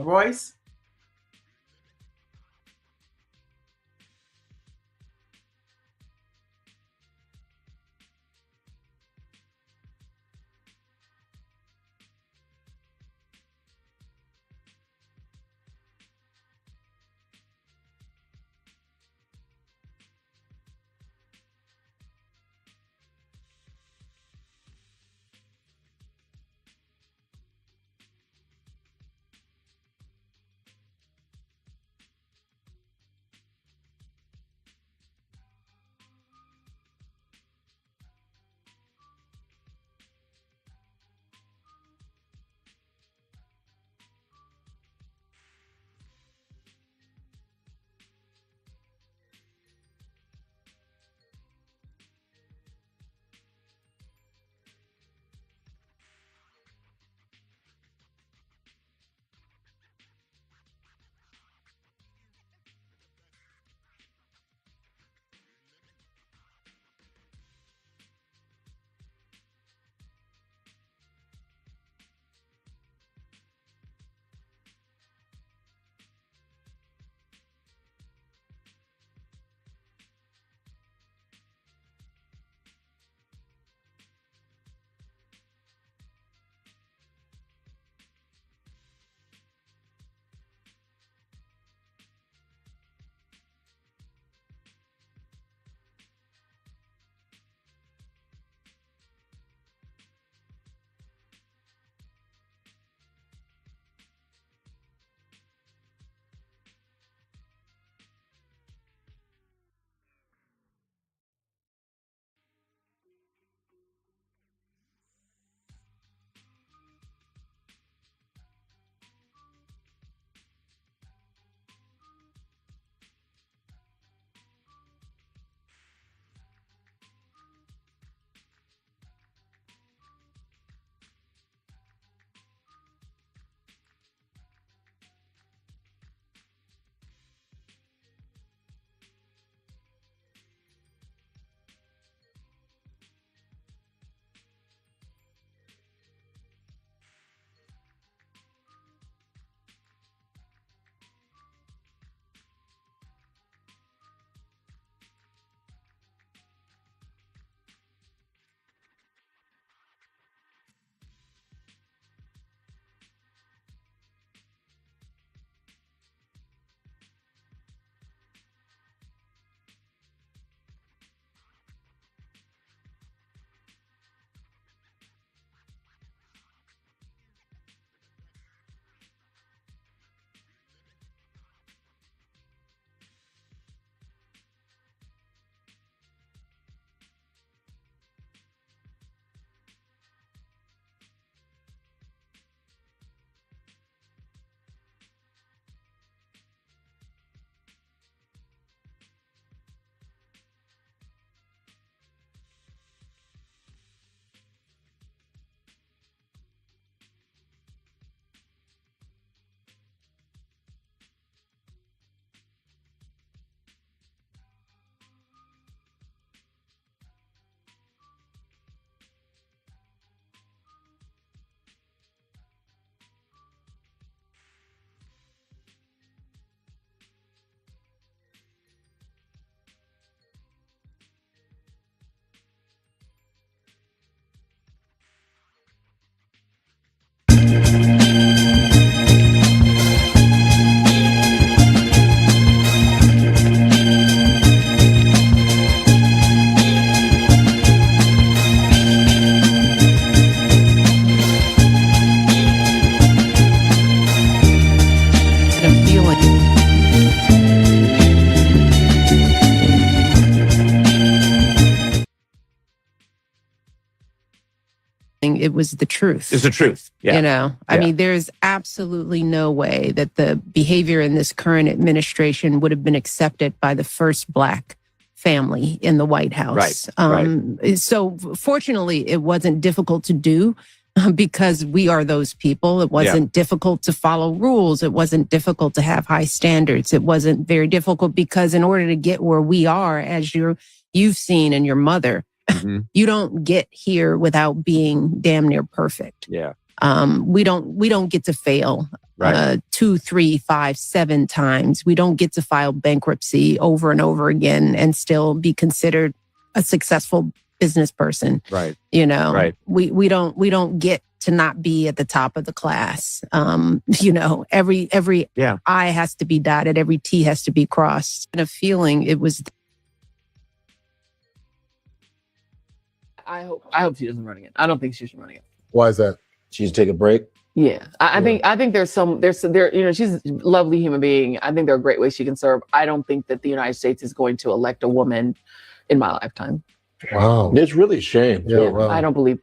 Royce? It was the truth. It's the truth. Yeah. You know, I mean, there's absolutely no way that the behavior in this current administration would have been accepted by the first Black family in the White House. Right. So fortunately, it wasn't difficult to do because we are those people. It wasn't difficult to follow rules. It wasn't difficult to have high standards. It wasn't very difficult because in order to get where we are, as you've seen in your mother, you don't get here without being damn near perfect. Yeah. We don't get to fail Right. 2, 3, 5, 7 times. We don't get to file bankruptcy over and over again and still be considered a successful business person. Right. You know, Right. we don't get to not be at the top of the class. You know, every I has to be dotted, every T has to be crossed. And a feeling it was. I hope she doesn't run again. I don't think she should run again. Why is that? She should take a break. Yeah, I think there's you know, she's a lovely human being. I think there are great ways she can serve. I don't think that the United States is going to elect a woman in my lifetime. Wow. It's really a shame. Yeah, wow. I don't believe.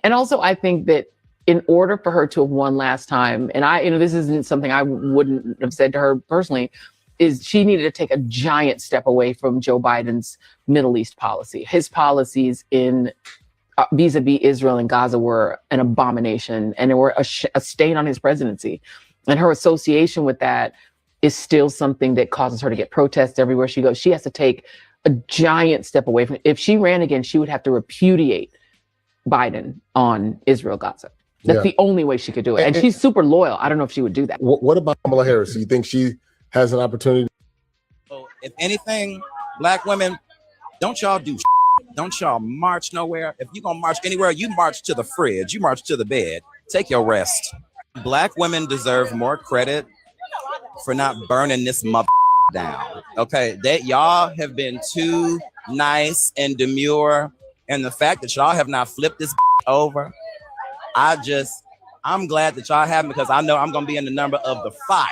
And also, I think that in order for her to have won last time, and this isn't something I wouldn't have said to her personally, is she needed to take a giant step away from Joe Biden's Middle East policy. His policies in vis-a-vis Israel and Gaza were an abomination, and they were a stain on his presidency. And her association with that is still something that causes her to get protests everywhere she goes. She has to take a giant step away from it. If she ran again, she would have to repudiate Biden on Israel, Gaza. That's the only way she could do it. And she's super loyal. I don't know if she would do that. What about Kamala Harris? Do you think she has an opportunity? So if anything, Black women, don't y'all do don't y'all march nowhere. If you're gonna march anywhere, you march to the fridge, you march to the bed. Take your rest. Black women deserve more credit for not burning this mother down. Okay, that y'all have been too nice and demure, and the fact that y'all have not flipped this over, I'm glad that y'all haven't, because I know I'm gonna be in the number of the fire.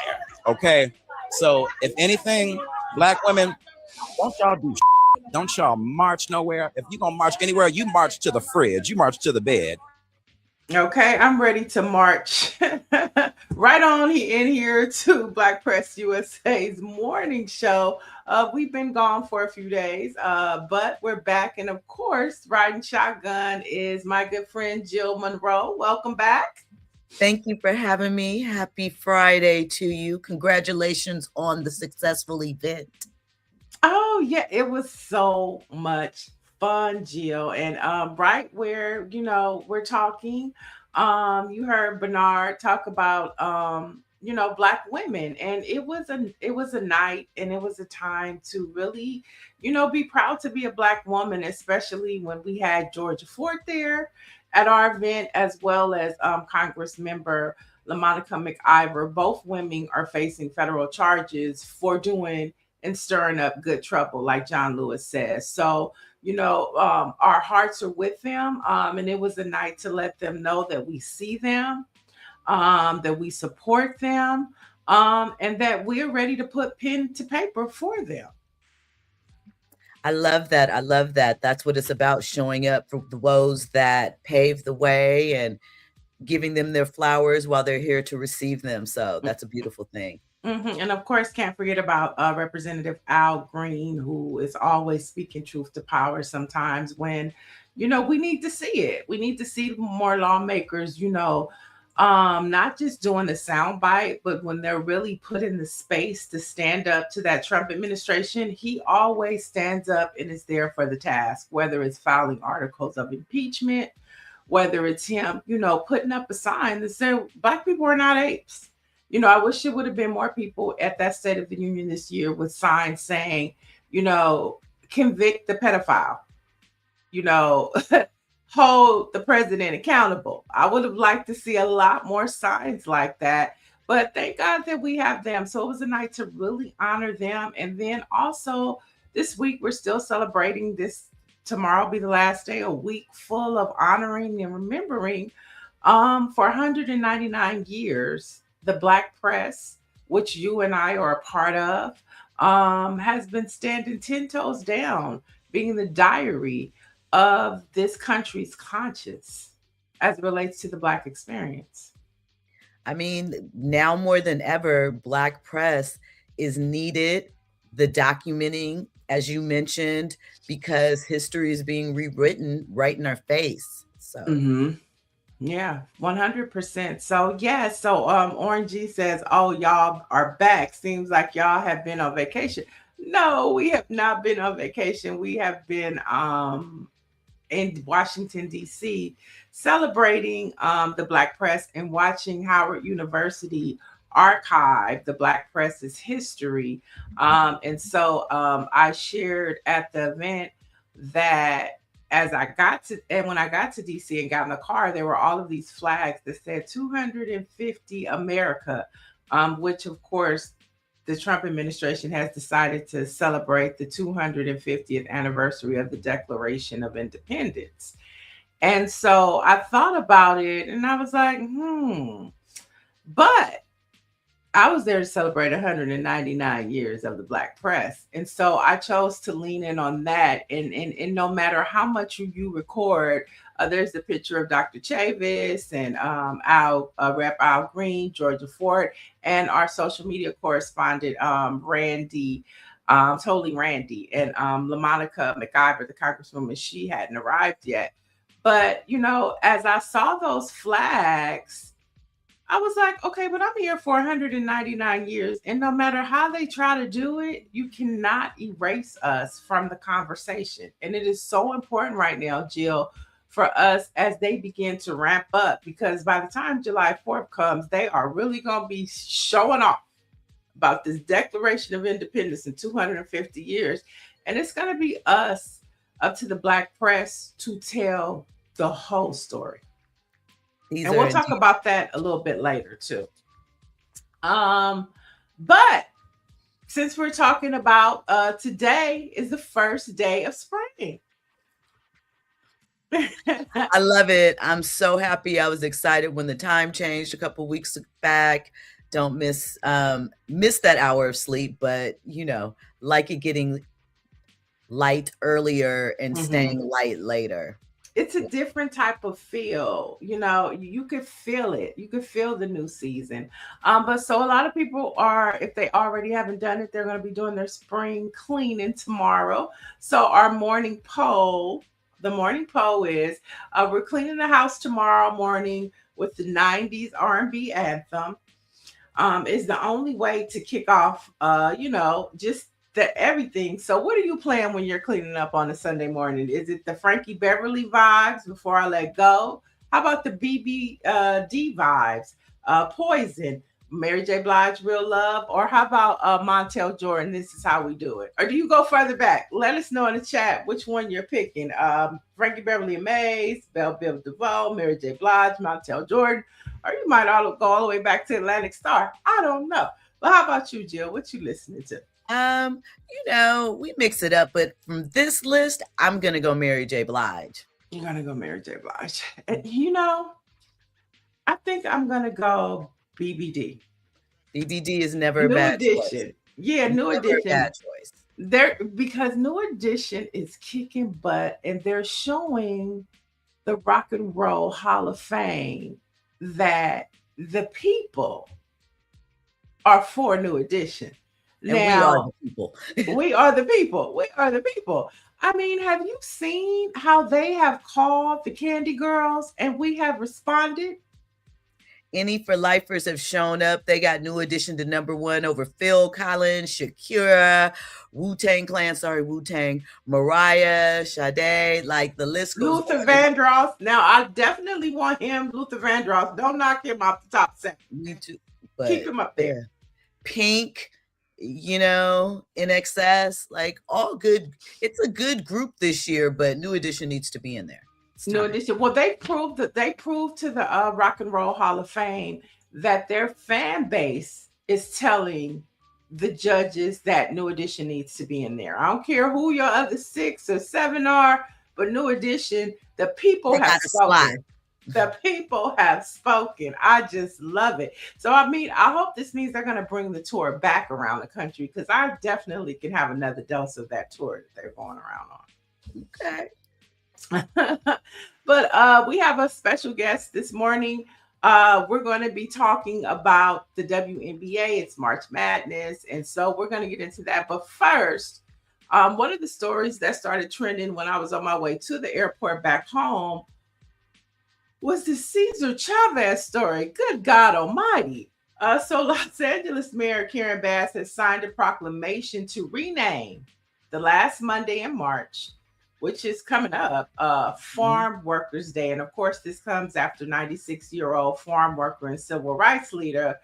Okay, so if anything, Black women, don't y'all march nowhere. If you're gonna march anywhere, you march to the fridge, you march to the bed. Okay, I'm ready to march right on in here to Black Press USA's morning show. We've been gone for a few days, but we're back. And of course, riding shotgun is my good friend, Jill Munroe. Welcome back. Thank you for having me. Happy Friday to you. Congratulations on the successful event. Oh, yeah, it was so much fun, Jill. And right where, we're talking, you heard Bernard talk about, Black women. And it was a night, and it was a time to really, be proud to be a Black woman, especially when we had Georgia Ford there at our event, as well as Congress member LaMonica McIver. Both women are facing federal charges for doing and stirring up good trouble, like John Lewis says. So, our hearts are with them. And it was a night to let them know that we see them, that we support them, and that we're ready to put pen to paper for them. I love that. I love that. That's what it's about, showing up for those that pave the way and giving them their flowers while they're here to receive them. So that's a beautiful thing. Mm-hmm. And of course, can't forget about Representative Al Green, who is always speaking truth to power sometimes when, we need to see it. We need to see more lawmakers, not just doing a soundbite, but when they're really put in the space to stand up to that Trump administration, he always stands up and is there for the task, whether it's filing articles of impeachment, whether it's him, putting up a sign that said Black people are not apes. I wish it would have been more people at that State of the Union this year with signs saying, convict the pedophile, hold the president accountable. I would have liked to see a lot more signs like that, but thank God that we have them. So it was a night to really honor them. And then also this week, we're still celebrating this. Tomorrow will be the last day, a week full of honoring and remembering for 199 years, the Black press, which you and I are a part of, has been standing 10 toes down, being the diary of this country's conscience as it relates to the Black experience. I mean, now more than ever, Black press is needed. The documenting, as you mentioned, because history is being rewritten right in our face. So. Mm-hmm. Yeah, 100%. So Orange G says, oh, y'all are back. Seems like y'all have been on vacation. No, we have not been on vacation. We have been in Washington, D.C., celebrating the Black press and watching Howard University archive the Black press's history. And so I shared at the event that when I got to DC and got in the car, there were all of these flags that said 250 America, which of course the Trump administration has decided to celebrate the 250th anniversary of the Declaration of Independence. And so I thought about it and I was like, but I was there to celebrate 199 years of the Black press. And so I chose to lean in on that. And no matter how much you record, there's the picture of Dr. Chavis and Rep. Al Green, Georgia Ford, and our social media correspondent, Randy, totally Randy, and LaMonica McIver, the congresswoman, she hadn't arrived yet. But, as I saw those flags, I was like, okay, but I'm here for 199 years. And no matter how they try to do it, you cannot erase us from the conversation. And it is so important right now, Jill, for us as they begin to ramp up, because by the time July 4th comes, they are really going to be showing off about this Declaration of Independence in 250 years. And it's going to be us, up to the Black press, to tell the whole story. And we'll talk about that a little bit later too. But since we're talking about today is the first day of spring. I love it. I'm so happy. I was excited when the time changed a couple weeks back. Don't miss that hour of sleep, but like it getting light earlier and staying light later. It's a different type of feel. You could feel it. You could feel the new season. But so a lot of people if they already haven't done it, they're going to be doing their spring cleaning tomorrow. So our morning poll, is we're cleaning the house tomorrow morning with the 90s R&B anthem. Is the only way to kick off, just everything. So what are you playing when you're cleaning up on a Sunday morning? Is it the Frankie Beverly vibes, Before I Let Go? How about the BBD vibes, Poison, Mary J. Blige, Real Love? Or how about Montel Jordan, This Is How We Do It? Or do you go further back? Let us know in the chat which one you're picking. Frankie Beverly and Mays, Belle Biv DeVoe, Mary J. Blige, Montel Jordan. Or you might all go all the way back to Atlantic Star. I don't know. But how about you, Jill? What you listening to? We mix it up, but from this list, I'm gonna go Mary J. Blige. You're gonna go Mary J. Blige. And, I think I'm gonna go BBD. BBD is never a bad choice. Yeah, New Edition. Bad choice. Because New Edition is kicking butt, and they're showing the Rock and Roll Hall of Fame that the people are for New Edition. And now, we are the people. We are the people. I mean, have you seen how they have called the Candy Girls and we have responded? Any for Lifers have shown up. They got New Edition to #1 over Phil Collins, Shakira, Wu-Tang Clan, Mariah, Sade, like the list goes. Luther Vandross. Now, I definitely want him, Luther Vandross. Don't knock him off the top 7. Me too. But keep him up there. Pink, In Excess, like all good. It's a good group this year, but New Edition needs to be in there. New Edition. Well, they proved to the Rock and Roll Hall of Fame that their fan base is telling the judges that New Edition needs to be in there. I don't care who your other 6 or 7 are, but New Edition, the people have spoken. The people have spoken. I just love it. So, I hope this means they're going to bring the tour back around the country, because I definitely can have another dose of that tour that they're going around on. Okay. But we have a special guest this morning. We're going to be talking about the WNBA. It's March Madness. And so we're going to get into that. But first, one of the stories that started trending when I was on my way to the airport back home was the Cesar Chavez story. Good God Almighty. So Los Angeles Mayor Karen Bass has signed a proclamation to rename the last Monday in March which is coming up, Farm Workers Day. And of course, this comes after 96-year-old farm worker and civil rights leader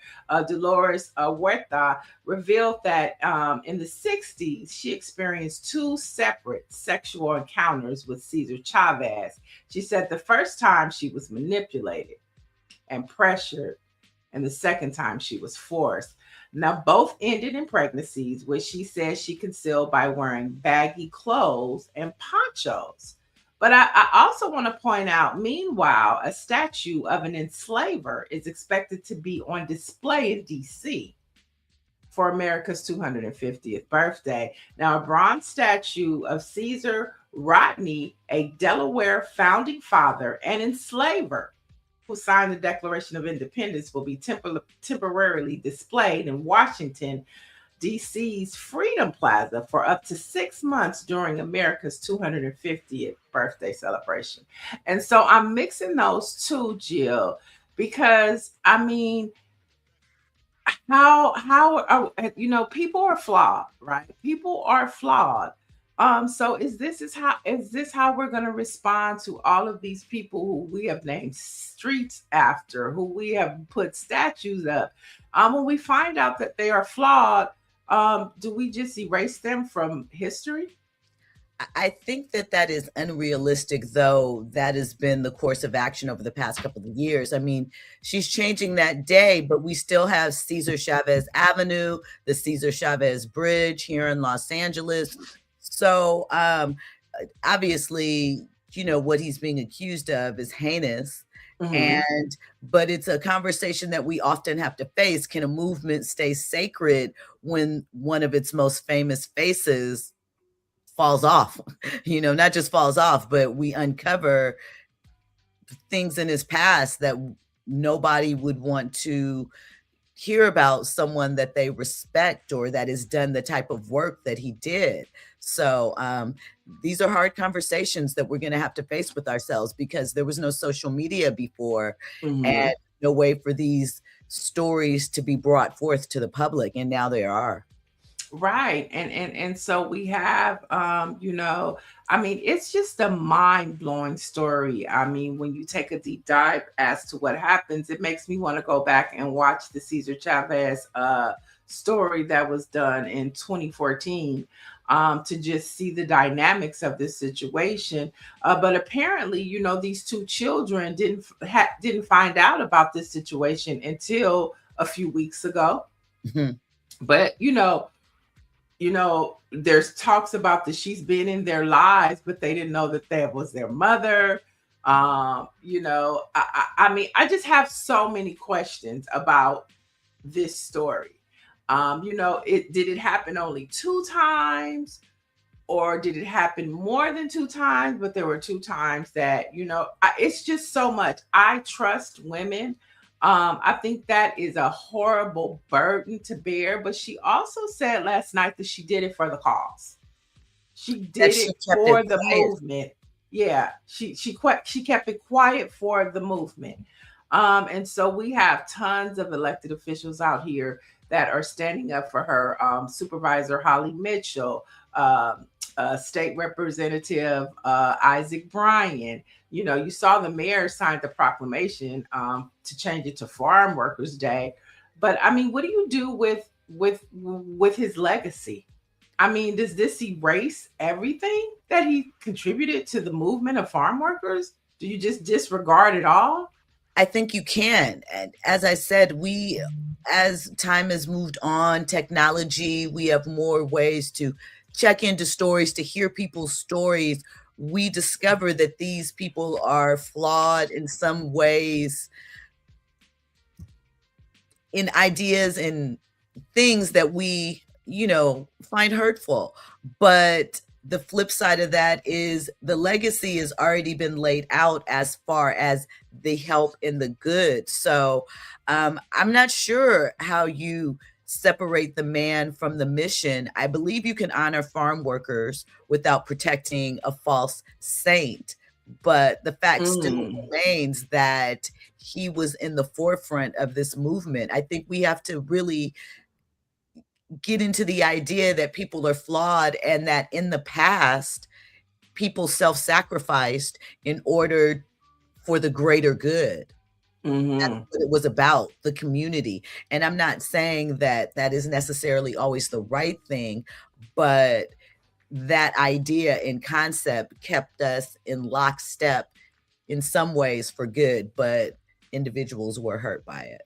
Dolores Huerta revealed that in the 60s, she experienced 2 separate sexual encounters with Cesar Chavez. She said the first time she was manipulated and pressured, and the second time she was forced. Now, both ended in pregnancies, which she says she concealed by wearing baggy clothes and ponchos. But I also want to point out, meanwhile, a statue of an enslaver is expected to be on display in D.C. for America's 250th birthday. Now, a bronze statue of Caesar Rodney, a Delaware founding father and enslaver, who signed the Declaration of Independence, will be temporarily displayed in Washington, D.C.'s Freedom Plaza for up to 6 months during America's 250th birthday celebration. And so I'm mixing those two, Jill, because I mean, how are, people are flawed, right? People are flawed. So is this how we're going to respond to all of these people who we have named streets after, who we have put statues up? When we find out that they are flawed, do we just erase them from history? I think that is unrealistic, though. That has been the course of action over the past couple of years. I mean, she's changing that day, but we still have Cesar Chavez Avenue, the Cesar Chavez Bridge here in Los Angeles. So obviously, what he's being accused of is heinous. But it's a conversation that we often have to face. Can a movement stay sacred when one of its most famous faces falls off? Not just falls off, but we uncover things in his past that nobody would want to hear about, someone that they respect or that has done the type of work that he did. So these are hard conversations that we're going to have to face with ourselves, because there was no social media before and no way for these stories to be brought forth to the public. And now they are. Right. And so we have, it's just a mind-blowing story. I mean, when you take a deep dive as to what happens, it makes me want to go back and watch the Cesar Chavez story that was done in 2014 to just see the dynamics of this situation. But apparently, these 2 children didn't find out about this situation until a few weeks ago. But, there's talks about that she's been in their lives, but they didn't know that was their mother. I just have so many questions about this story. Did it happen only 2 times, or did it happen more than 2 times? But there were 2 times that, it's just so much. I trust women. I think that is a horrible burden to bear. But she also said last night that she did it for the cause. She did it for the movement. Yeah, she kept it quiet for the movement. And so we have tons of elected officials out here that are standing up for her. Supervisor Holly Mitchell, State Representative Isaac Bryan. You saw the mayor sign the proclamation to change it to Farm Workers Day. But I mean, what do you do with his legacy? I mean, does this erase everything that he contributed to the movement of farm workers? Do you just disregard it all? I think you can. And as I said, as time has moved on, technology, we have more ways to check into stories, to hear people's stories. We discover that these people are flawed in some ways, in ideas and things that we, find hurtful. But the flip side of that is the legacy has already been laid out as far as the help and the good. So I'm not sure how you separate the man from the mission. I believe you can honor farm workers without protecting a false saint. But the fact still remains that he was in the forefront of this movement. I think we have to really get into the idea that people are flawed and that in the past, people self-sacrificed in order for the greater good. That's what it was about, the community. And I'm not saying that that is necessarily always the right thing, but that idea and concept kept us in lockstep in some ways for good, but individuals were hurt by it.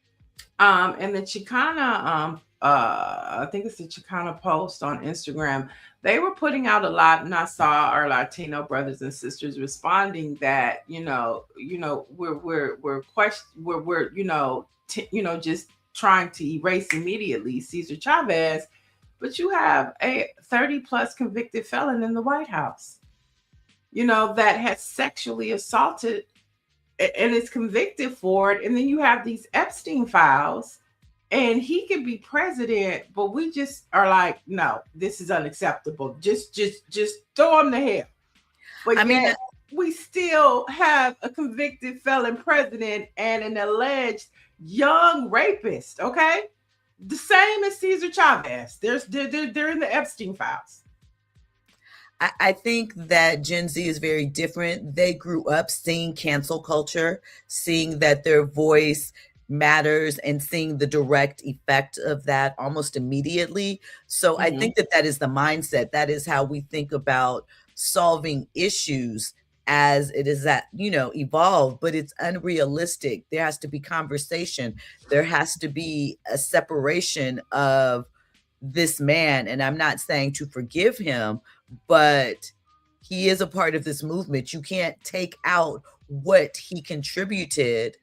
And the Chicana, I think it's the Chicana Post on Instagram. They were putting out a lot, and I saw our Latino brothers and sisters responding that we're just trying to erase immediately Cesar Chavez, but you have a 30+ convicted felon in the White House, that has sexually assaulted and is convicted for it. And then you have these Epstein files, and he can be president, but we just are like, no, this is unacceptable. Just throw him to hell. But we still have a convicted felon president and an alleged young rapist. Okay, the same as Cesar Chavez. They're in the Epstein files. I think that Gen Z is very different. They grew up seeing cancel culture, seeing that their voice matters, and seeing the direct effect of that almost immediately. So I think that is the mindset. That is how we think about solving issues as it is that, evolve, but it's unrealistic. There has to be conversation. There has to be a separation of this man. And I'm not saying to forgive him, but he is a part of this movement. You can't take out what he contributed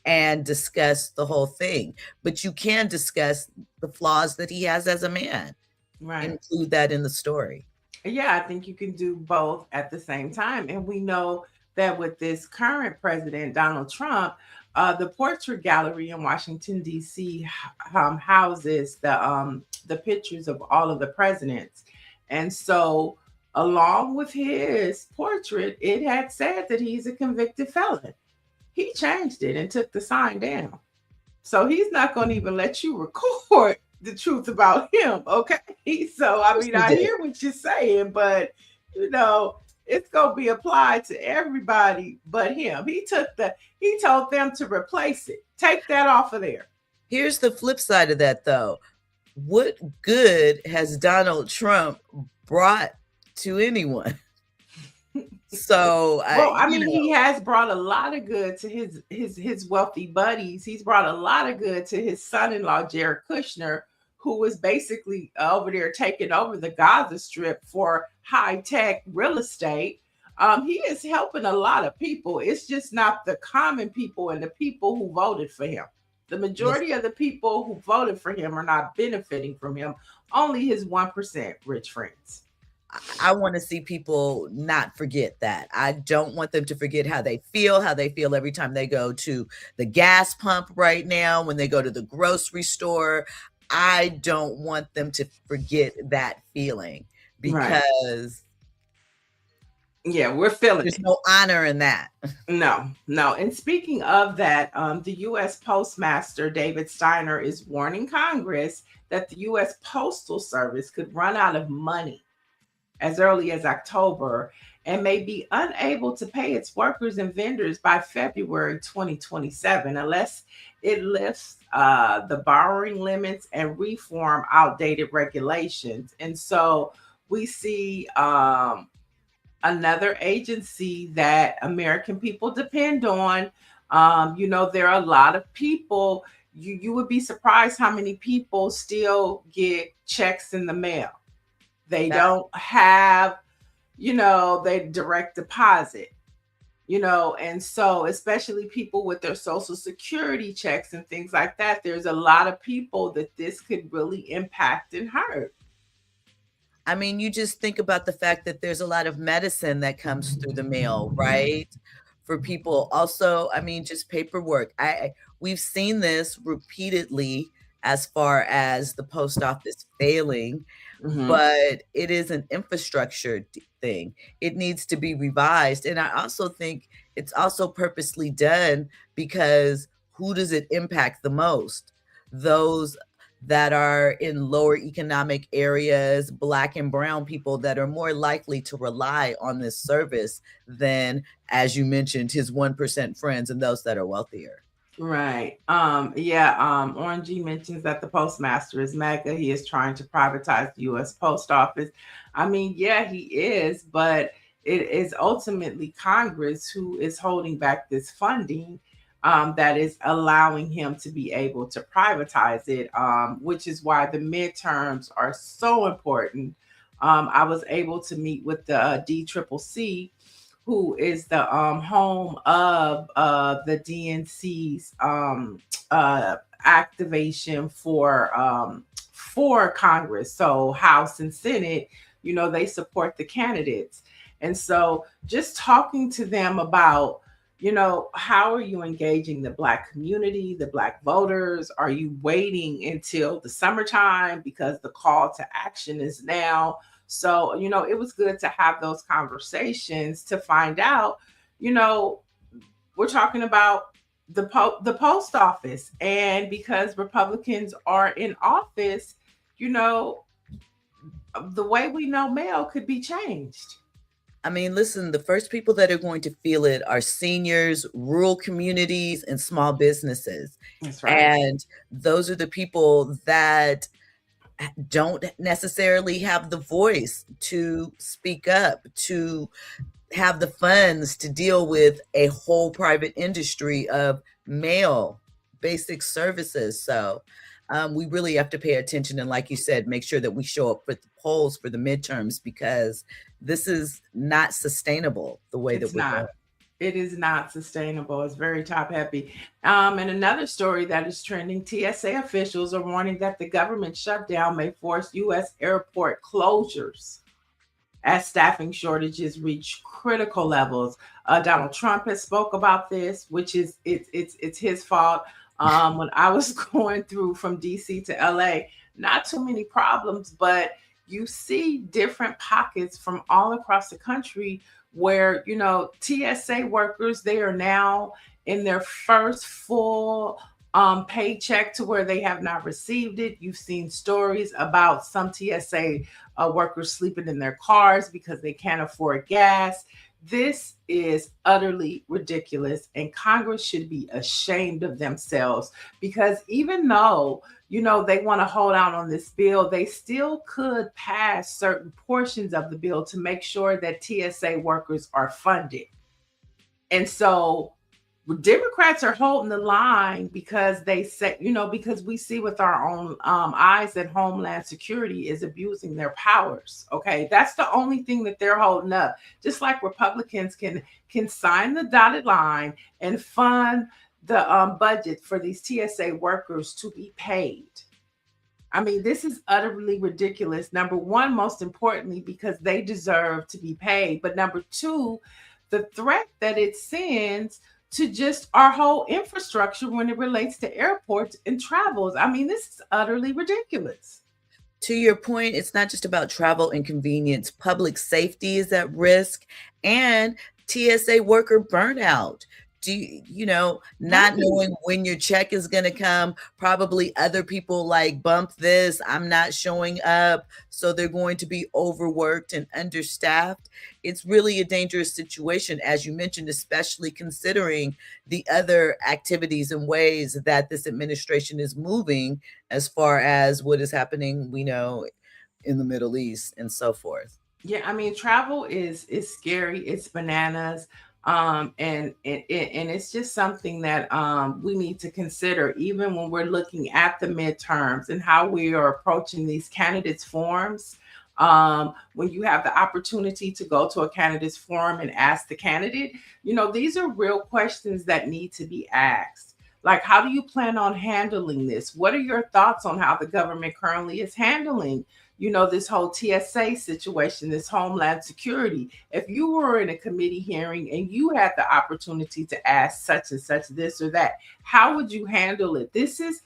and discuss the whole thing, but you can discuss the flaws that he has as a man, right? Include that in the story. Yeah, I think you can do both at the same time. And we know that with this current president, Donald Trump, the portrait gallery in Washington, D.C. houses the pictures of all of the presidents. And so along with his portrait, it had said that he's a convicted felon. He changed it and took the sign down. So he's not going to even let you record the truth about him. Okay. So, I mean, I hear what you're saying, but, it's going to be applied to everybody but him. He told them to replace it. Take that off of there. Here's the flip side of that, though. What good has Donald Trump brought to anyone? So, he has brought a lot of good to his wealthy buddies. He's brought a lot of good to his son-in-law, Jared Kushner, who was basically over there taking over the Gaza Strip for high-tech real estate. He is helping a lot of people. It's just not the common people and the people who voted for him. The majority of the people who voted for him are not benefiting from him. Only his 1% rich friends. I want to see people not forget that. I don't want them to forget how they feel every time they go to the gas pump right now, when they go to the grocery store. I don't want them to forget that feeling, because we're feeling there's no honor in that. No. And speaking of that, the U.S. Postmaster David Steiner is warning Congress that the U.S. Postal Service could run out of money as early as October and may be unable to pay its workers and vendors by February 2027 unless it lifts the borrowing limits and reform outdated regulations. And so we see another agency that American people depend on. There are a lot of people, you would be surprised how many people still get checks in the mail. They don't have, they direct deposit, and so especially people with their Social Security checks and things like that, there's a lot of people that this could really impact and hurt. I mean, you just think about the fact that there's a lot of medicine that comes through the mail, right? For people. Also, I mean, just paperwork. We've seen this repeatedly as far as the post office failing, but it is an infrastructure thing. It needs to be revised. And I also think it's also purposely done because who does it impact the most? Those that are in lower economic areas, Black and brown people that are more likely to rely on this service than, as you mentioned, his 1% friends and those that are wealthier. Right. Orange G mentions that the postmaster is mega. He is trying to privatize the U.S. Post Office. I mean, yeah, he is, but it is ultimately Congress who is holding back this funding that is allowing him to be able to privatize it, which is why the midterms are so important. I was able to meet with the DCCC, who is the home of the DNC's activation for Congress. So House and Senate, you know, they support the candidates. And so just talking to them about, you know, how are you engaging the Black community, the Black voters? Are you waiting until the summertime because the call to action is now? So, you know, it was good to have those conversations to find out, you know, we're talking about the post office. And because Republicans are in office, you know, the way we know mail could be changed. I mean, listen, the first people that are going to feel it are seniors, rural communities, and small businesses. That's right. And those are the people that don't necessarily have the voice to speak up, to have the funds to deal with a whole private industry of mail, basic services. So we really have to pay attention. And like you said, make sure that we show up for the polls for the midterms, because this is not sustainable the way that we're going. It is not sustainable. It's very top heavy. And another story that is trending, TSA officials are warning that the government shutdown may force U.S. airport closures as staffing shortages reach critical levels. Donald Trump has spoke about this, which is it's his fault. When I was going through from DC to LA, not too many problems, but you see different pockets from all across the country where, you know, TSA workers, they are now in their first full paycheck to where they have not received it. You've seen stories about some TSA workers sleeping in their cars because they can't afford gas. This is utterly ridiculous, and Congress should be ashamed of themselves, because even though, you know, they want to hold out on this bill, they still could pass certain portions of the bill to make sure that TSA workers are funded. And so Democrats are holding the line because they say, you know, because we see with our own eyes that Homeland Security is abusing their powers. Okay, that's the only thing that they're holding up. Just like Republicans can sign the dotted line and fund the budget for these TSA workers to be paid. I mean, this is utterly ridiculous. Number one, most importantly, because they deserve to be paid. But number two, the threat that it sends to just our whole infrastructure when it relates to airports and travels. I mean, this is utterly ridiculous. To your point, it's not just about travel and convenience. Public safety is at risk, and TSA worker burnout. Not knowing when your check is going to come, probably other people like bump this, I'm not showing up. So they're going to be overworked and understaffed. It's really a dangerous situation, as you mentioned, especially considering the other activities and ways that this administration is moving as far as what is happening, we know, in the Middle East and so forth. Yeah, I mean, travel is scary. It's bananas. And it's just something that we need to consider, even when we're looking at the midterms and how we are approaching these candidates forums. When you have the opportunity to go to a candidates forum and ask the candidate, you know, these are real questions that need to be asked. Like, how do you plan on handling this? What are your thoughts on how the government currently is handling, this whole TSA situation, this Homeland Security. If you were in a committee hearing and you had the opportunity to ask such and such this or that, how would you handle it? This is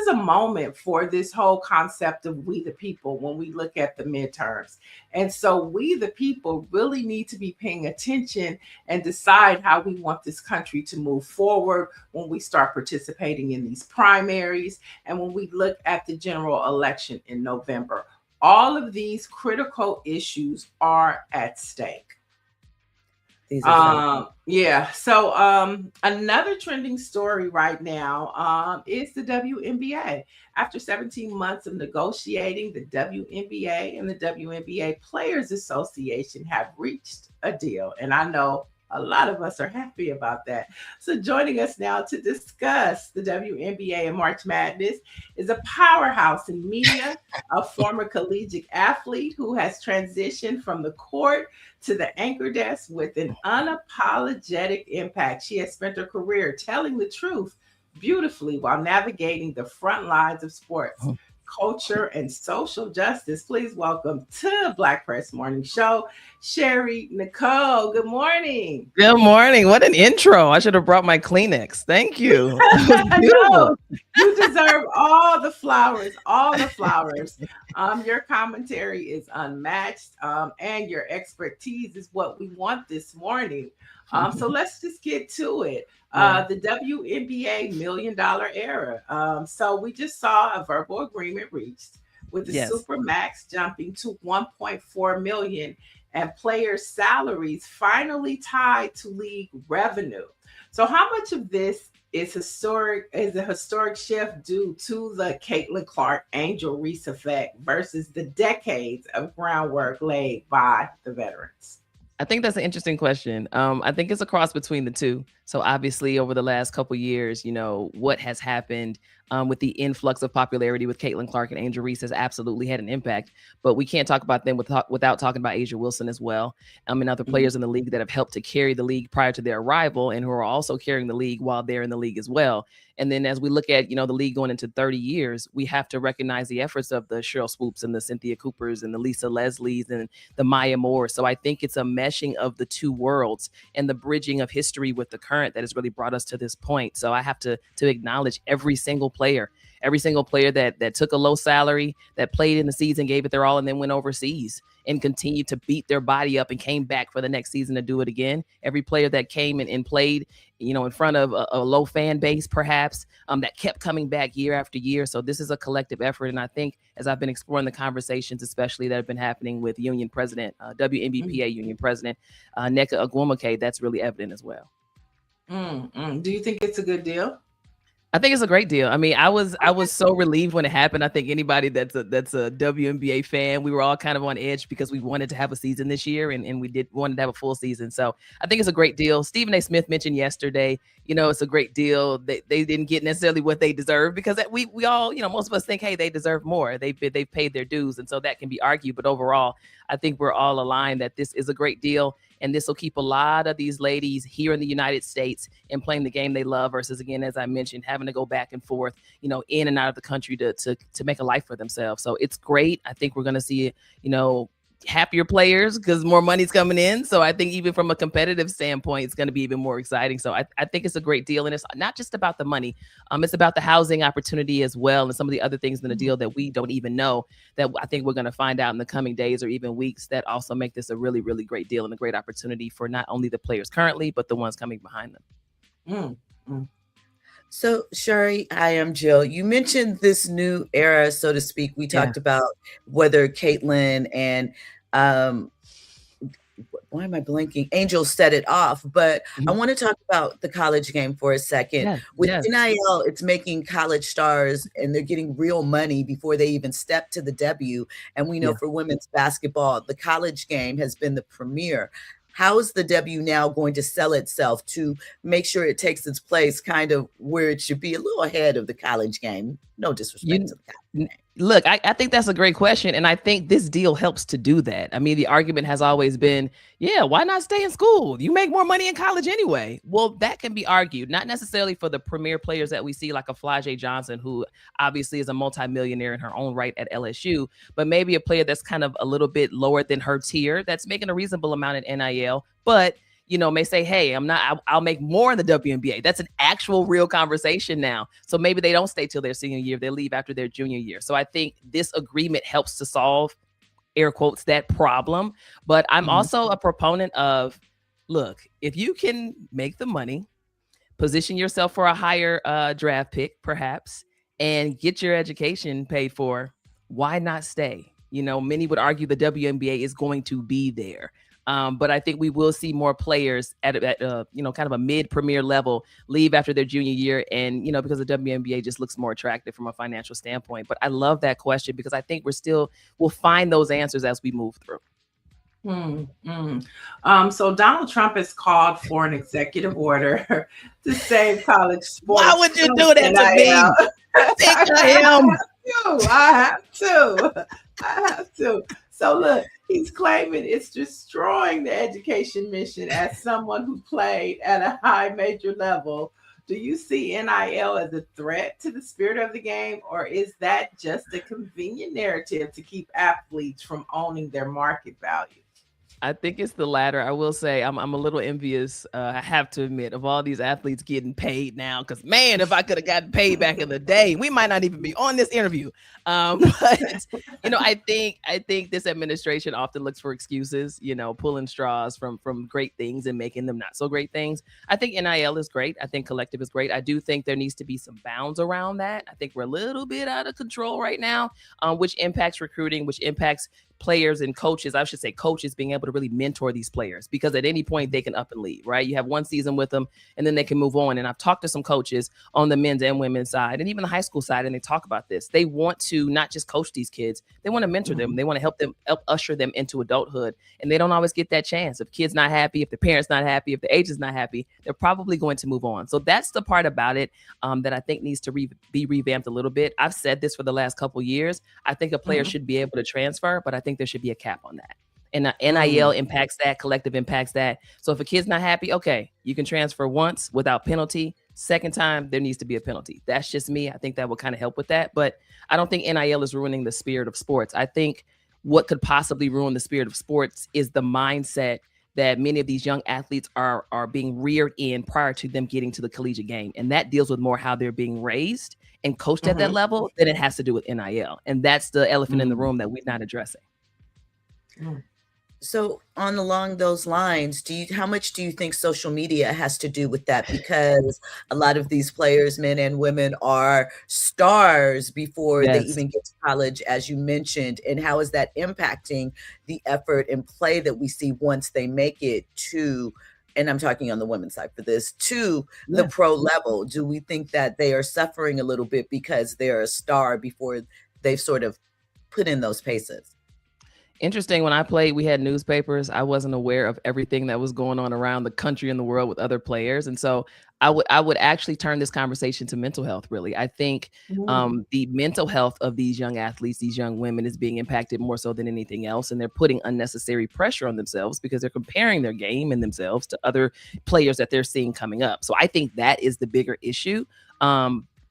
a moment for this whole concept of we the people when we look at the midterms. And so we the people really need to be paying attention and decide how we want this country to move forward when we start participating in these primaries and when we look at the general election in November. All of these critical issues are at stake. Yeah. So another trending story right now is the WNBA. After 17 months of negotiating, the WNBA and the WNBA Players Association have reached a deal. And I know a lot of us are happy about that. So joining us now to discuss the WNBA and March Madness is a powerhouse in media, a former collegiate athlete who has transitioned from the court to the anchor desk with an unapologetic impact. She has spent her career telling the truth beautifully while navigating the front lines of sports, culture, and social justice. Please welcome to Black Press Morning Show, SHARI NYCOLE. Good morning. Good morning. What an intro. I should have brought my Kleenex. Thank you. No, you deserve all the flowers, all the flowers. Your commentary is unmatched, and your expertise is what we want this morning. So let's just get to it. The WNBA $1 million era. So we just saw a verbal agreement reached with the Supermax jumping to $1.4 million and players' salaries finally tied to league revenue. So how much of this is a historic shift due to the Caitlin Clark Angel Reese effect versus the decades of groundwork laid by the veterans? I think that's an interesting question. I think it's a cross between the two. So obviously over the last couple of years, what has happened with the influx of popularity with Caitlin Clark and Angel Reese has absolutely had an impact. But we can't talk about them without talking about Asia Wilson as well. And other players in the league that have helped to carry the league prior to their arrival and who are also carrying the league while they're in the league as well. And then as we look at, the league going into 30 years, we have to recognize the efforts of the Cheryl Swoops and the Cynthia Coopers and the Lisa Leslies and the Maya Moore. So I think it's a meshing of the two worlds and the bridging of history with the current that has really brought us to this point. So I have to acknowledge every single player that took a low salary, that played in the season, gave it their all, and then went overseas and continued to beat their body up and came back for the next season to do it again. Every player that came and played, in front of a low fan base, perhaps, that kept coming back year after year. So this is a collective effort. And I think as I've been exploring the conversations, especially that have been happening with Union President, WNBPA Union President, Nneka Ogwumike, that's really evident as well. Do you think it's a good deal? I think it's a great deal. I was so relieved when it happened. I think anybody that's a WNBA fan, we were all kind of on edge because we wanted to have a season this year and we wanted to have a full season. So I think it's a great deal. Stephen A. Smith mentioned yesterday, it's a great deal. They didn't get necessarily what they deserve because we all, most of us think, hey, they deserve more. They've paid their dues. And so that can be argued. But overall, I think we're all aligned that this is a great deal. And this will keep a lot of these ladies here in the United States and playing the game they love versus, again, as I mentioned, having to go back and forth, in and out of the country to make a life for themselves. So it's great. I think we're going to see, happier players because more money's coming in. So I think even from a competitive standpoint, it's going to be even more exciting. So I think it's a great deal. And it's not just about the money. It's about the housing opportunity as well. And some of the other things in the deal that we don't even know that I think we're going to find out in the coming days or even weeks that also make this a really, really great deal and a great opportunity for not only the players currently, but the ones coming behind them. So, SHARI, I am Jill. You mentioned this new era, so to speak. We talked about whether Caitlin and why am I blanking? Angel set it off, but I want to talk about the college game for a second. With NIL, it's making college stars and they're getting real money before they even step to the W. And we know for women's basketball, the college game has been the premier. How is the W now going to sell itself to make sure it takes its place kind of where it should be, a little ahead of the college game? No disrespect to the college game. Look, I think that's a great question. And I think this deal helps to do that. I mean, the argument has always been, yeah, why not stay in school? You make more money in college anyway. Well, that can be argued, not necessarily for the premier players that we see, like a Flajay Johnson, who obviously is a multimillionaire in her own right at LSU, but maybe a player that's kind of a little bit lower than her tier that's making a reasonable amount in NIL, but may say, hey, I'll make more in the WNBA. That's an actual real conversation now. So maybe they don't stay till their senior year. They leave after their junior year. So I think this agreement helps to solve, air quotes, that problem. But I'm also a proponent of, look, if you can make the money, position yourself for a higher draft pick, perhaps, and get your education paid for, why not stay? Many would argue the WNBA is going to be there. But I think we will see more players at kind of a mid-premier level leave after their junior year. And, because the WNBA just looks more attractive from a financial standpoint. But I love that question because I think we'll find those answers as we move through. So Donald Trump has called for an executive order to save college sports. Why would you do that to me? Think of him. I have to. So look, he's claiming it's destroying the education mission as someone who played at a high major level. Do you see NIL as a threat to the spirit of the game, or is that just a convenient narrative to keep athletes from owning their market value? I think it's the latter. I will say I'm a little envious, I have to admit, of all these athletes getting paid now. Because, man, if I could have gotten paid back in the day, we might not even be on this interview. But, I think this administration often looks for excuses, pulling straws from great things and making them not so great things. I think NIL is great. I think collective is great. I do think there needs to be some bounds around that. I think we're a little bit out of control right now, which impacts recruiting, which impacts players and coaches. I should say coaches being able to really mentor these players, because at any point they can up and leave, right? You have one season with them and then they can move on. And I've talked to some coaches on the men's and women's side and even the high school side, and they talk about this. They want to not just coach these kids, they want to mentor them. They want to help usher them into adulthood. And they don't always get that chance. If kid's not happy, if the parent's not happy, if the agent's not happy, they're probably going to move on. So that's the part about it that I think needs to be revamped a little bit. I've said this for the last couple of years. I think a player should be able to transfer, but I think there should be a cap on that. And NIL impacts that, collective impacts that. So if a kid's not happy, okay, you can transfer once without penalty. Second time, there needs to be a penalty. That's just me. I think that will kind of help with that. But I don't think NIL is ruining the spirit of sports. I think what could possibly ruin the spirit of sports is the mindset that many of these young athletes are being reared in prior to them getting to the collegiate game. And that deals with more how they're being raised and coached at that level than it has to do with NIL. And that's the elephant in the room that we're not addressing. So along those lines, how much do you think social media has to do with that? Because a lot of these players, men and women, are stars before they even get to college, as you mentioned. And how is that impacting the effort and play that we see once they make it to, and I'm talking on the women's side for this, to the pro level? Do we think that they are suffering a little bit because they're a star before they've sort of put in those paces? Interesting. When I played, we had newspapers. I wasn't aware of everything that was going on around the country and the world with other players. And so I would actually turn this conversation to mental health, really. I think the mental health of these young athletes, these young women, is being impacted more so than anything else. And they're putting unnecessary pressure on themselves because they're comparing their game and themselves to other players that they're seeing coming up. So I think that is the bigger issue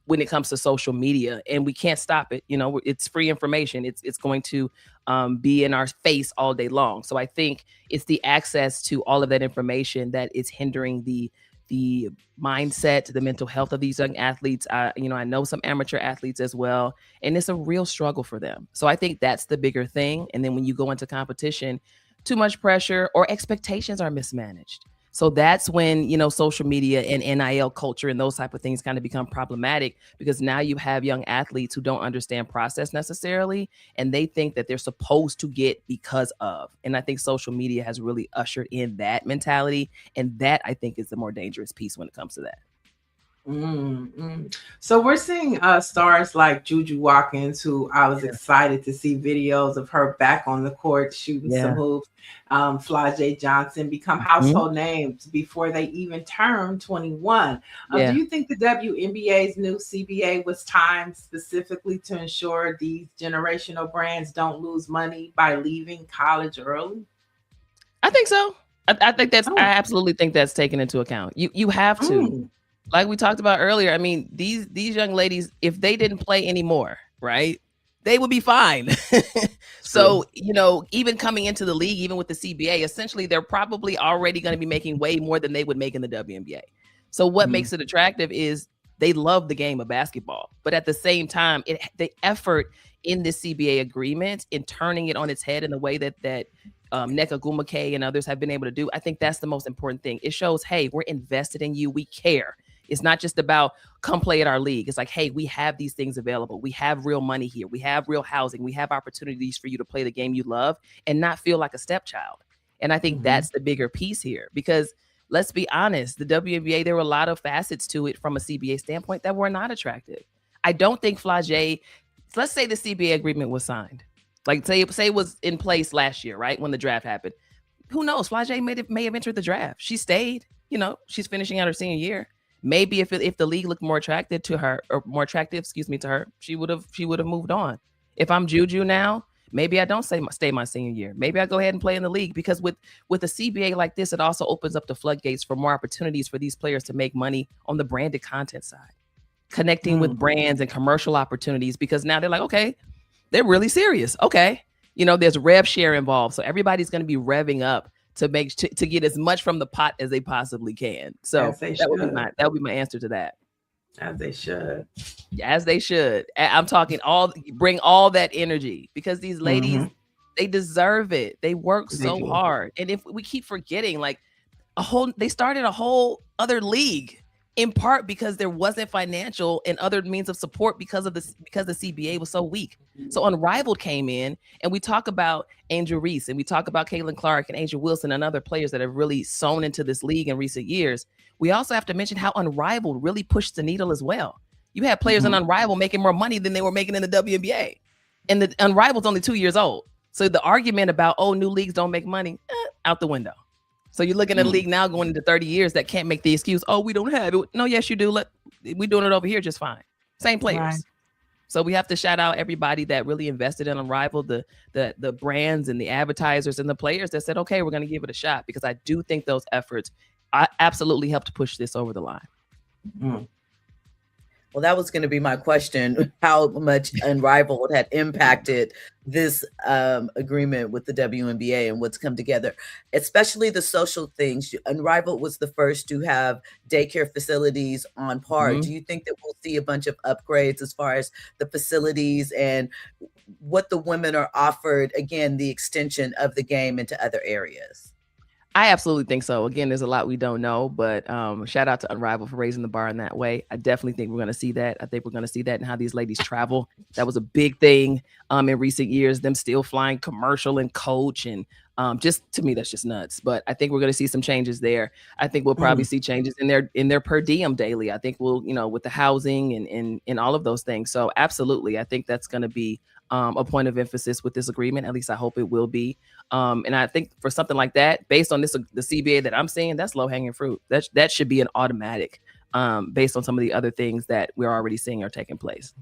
when it comes to social media, and we can't stop it. It's free information. It's going to be in our face all day long. So I think it's the access to all of that information that is hindering the mindset, the mental health of these young athletes. I know some amateur athletes as well, and it's a real struggle for them. So I think that's the bigger thing. And then when you go into competition, too much pressure or expectations are mismanaged. So that's when, social media and NIL culture and those type of things kind of become problematic, because now you have young athletes who don't understand process necessarily, and they think that they're supposed to get because of. And I think social media has really ushered in that mentality. And that, I think, is the more dangerous piece when it comes to that. So we're seeing stars like Juju Watkins, who I was excited to see videos of her back on the court shooting some hoops. Flau'jae Johnson become household names before they even turn 21. Do you think the WNBA's new CBA was timed specifically to ensure these generational brands don't lose money by leaving college early? I think so. I think that's. I absolutely think that's taken into account. You have to. Like we talked about earlier, I mean, these young ladies, if they didn't play anymore, right, they would be fine. So, even coming into the league, even with the CBA, essentially, they're probably already going to be making way more than they would make in the WNBA. So what makes it attractive is they love the game of basketball. But at the same time, the effort in this CBA agreement, in turning it on its head in the way that Nneka Ogwumike and others have been able to do, I think that's the most important thing. It shows, hey, we're invested in you. We care. It's not just about come play at our league. It's like, hey, we have these things available. We have real money here. We have real housing. We have opportunities for you to play the game you love and not feel like a stepchild. And I think that's the bigger piece here, because let's be honest, the WNBA, there were a lot of facets to it from a CBA standpoint that were not attractive. I don't think Flau'jae, let's say the CBA agreement was signed. Like say it was in place last year, right? When the draft happened. Who knows? Flau'jae may have entered the draft. She stayed, she's finishing out her senior year. Maybe if the league looked more attractive to her, or more attractive, to her, she would have moved on. If I'm Juju now, maybe I don't stay my senior year. Maybe I go ahead and play in the league, because with a CBA like this, it also opens up the floodgates for more opportunities for these players to make money on the branded content side, connecting with brands and commercial opportunities, because now they're like, okay, they're really serious. Okay. There's rev share involved. So everybody's going to be revving up to get as much from the pot as they possibly can. So that would be my answer to that. As they should. As they should. I'm talking bring all that energy, because these ladies, they deserve it. They work so hard. And if we keep forgetting, like they started a whole other league, in part because there wasn't financial and other means of support because the CBA was so weak. So Unrivaled came in, and we talk about Angel Reese, and we talk about Caitlin Clark and Angel Wilson and other players that have really sewn into this league in recent years. We also have to mention how Unrivaled really pushed the needle as well. You had players in Unrivaled making more money than they were making in the WNBA. And the Unrivaled's only 2 years old. So the argument about, new leagues don't make money, out the window. So you're looking at a league now going into 30 years that can't make the excuse, we don't have it. No, yes, you do. We're doing it over here just fine. Same players. Right. So we have to shout out everybody that really invested in Unrivaled, the brands and the advertisers and the players that said, okay, we're going to give it a shot, because I do think those efforts absolutely helped to push this over the line. Well, that was going to be my question, how much Unrivaled had impacted this agreement with the WNBA and what's come together, especially the social things. Unrivaled was the first to have daycare facilities on par. Do you think that we'll see a bunch of upgrades as far as the facilities and what the women are offered, again, the extension of the game into other areas? I absolutely think so. Again, there's a lot we don't know, but shout out to Unrivaled for raising the bar in that way. I definitely think we're going to see that. I think we're going to see that in how these ladies travel. That was a big thing in recent years, them still flying commercial and coach. And just to me, that's just nuts. But I think we're going to see some changes there. I think we'll probably see changes in their per diem daily. I think we'll, with the housing and all of those things. So absolutely, I think that's going to be a point of emphasis with this agreement. At least I hope it will be. And I think for something like that, based on the CBA that I'm seeing, that's low hanging fruit. That should be an automatic based on some of the other things that we're already seeing are taking place.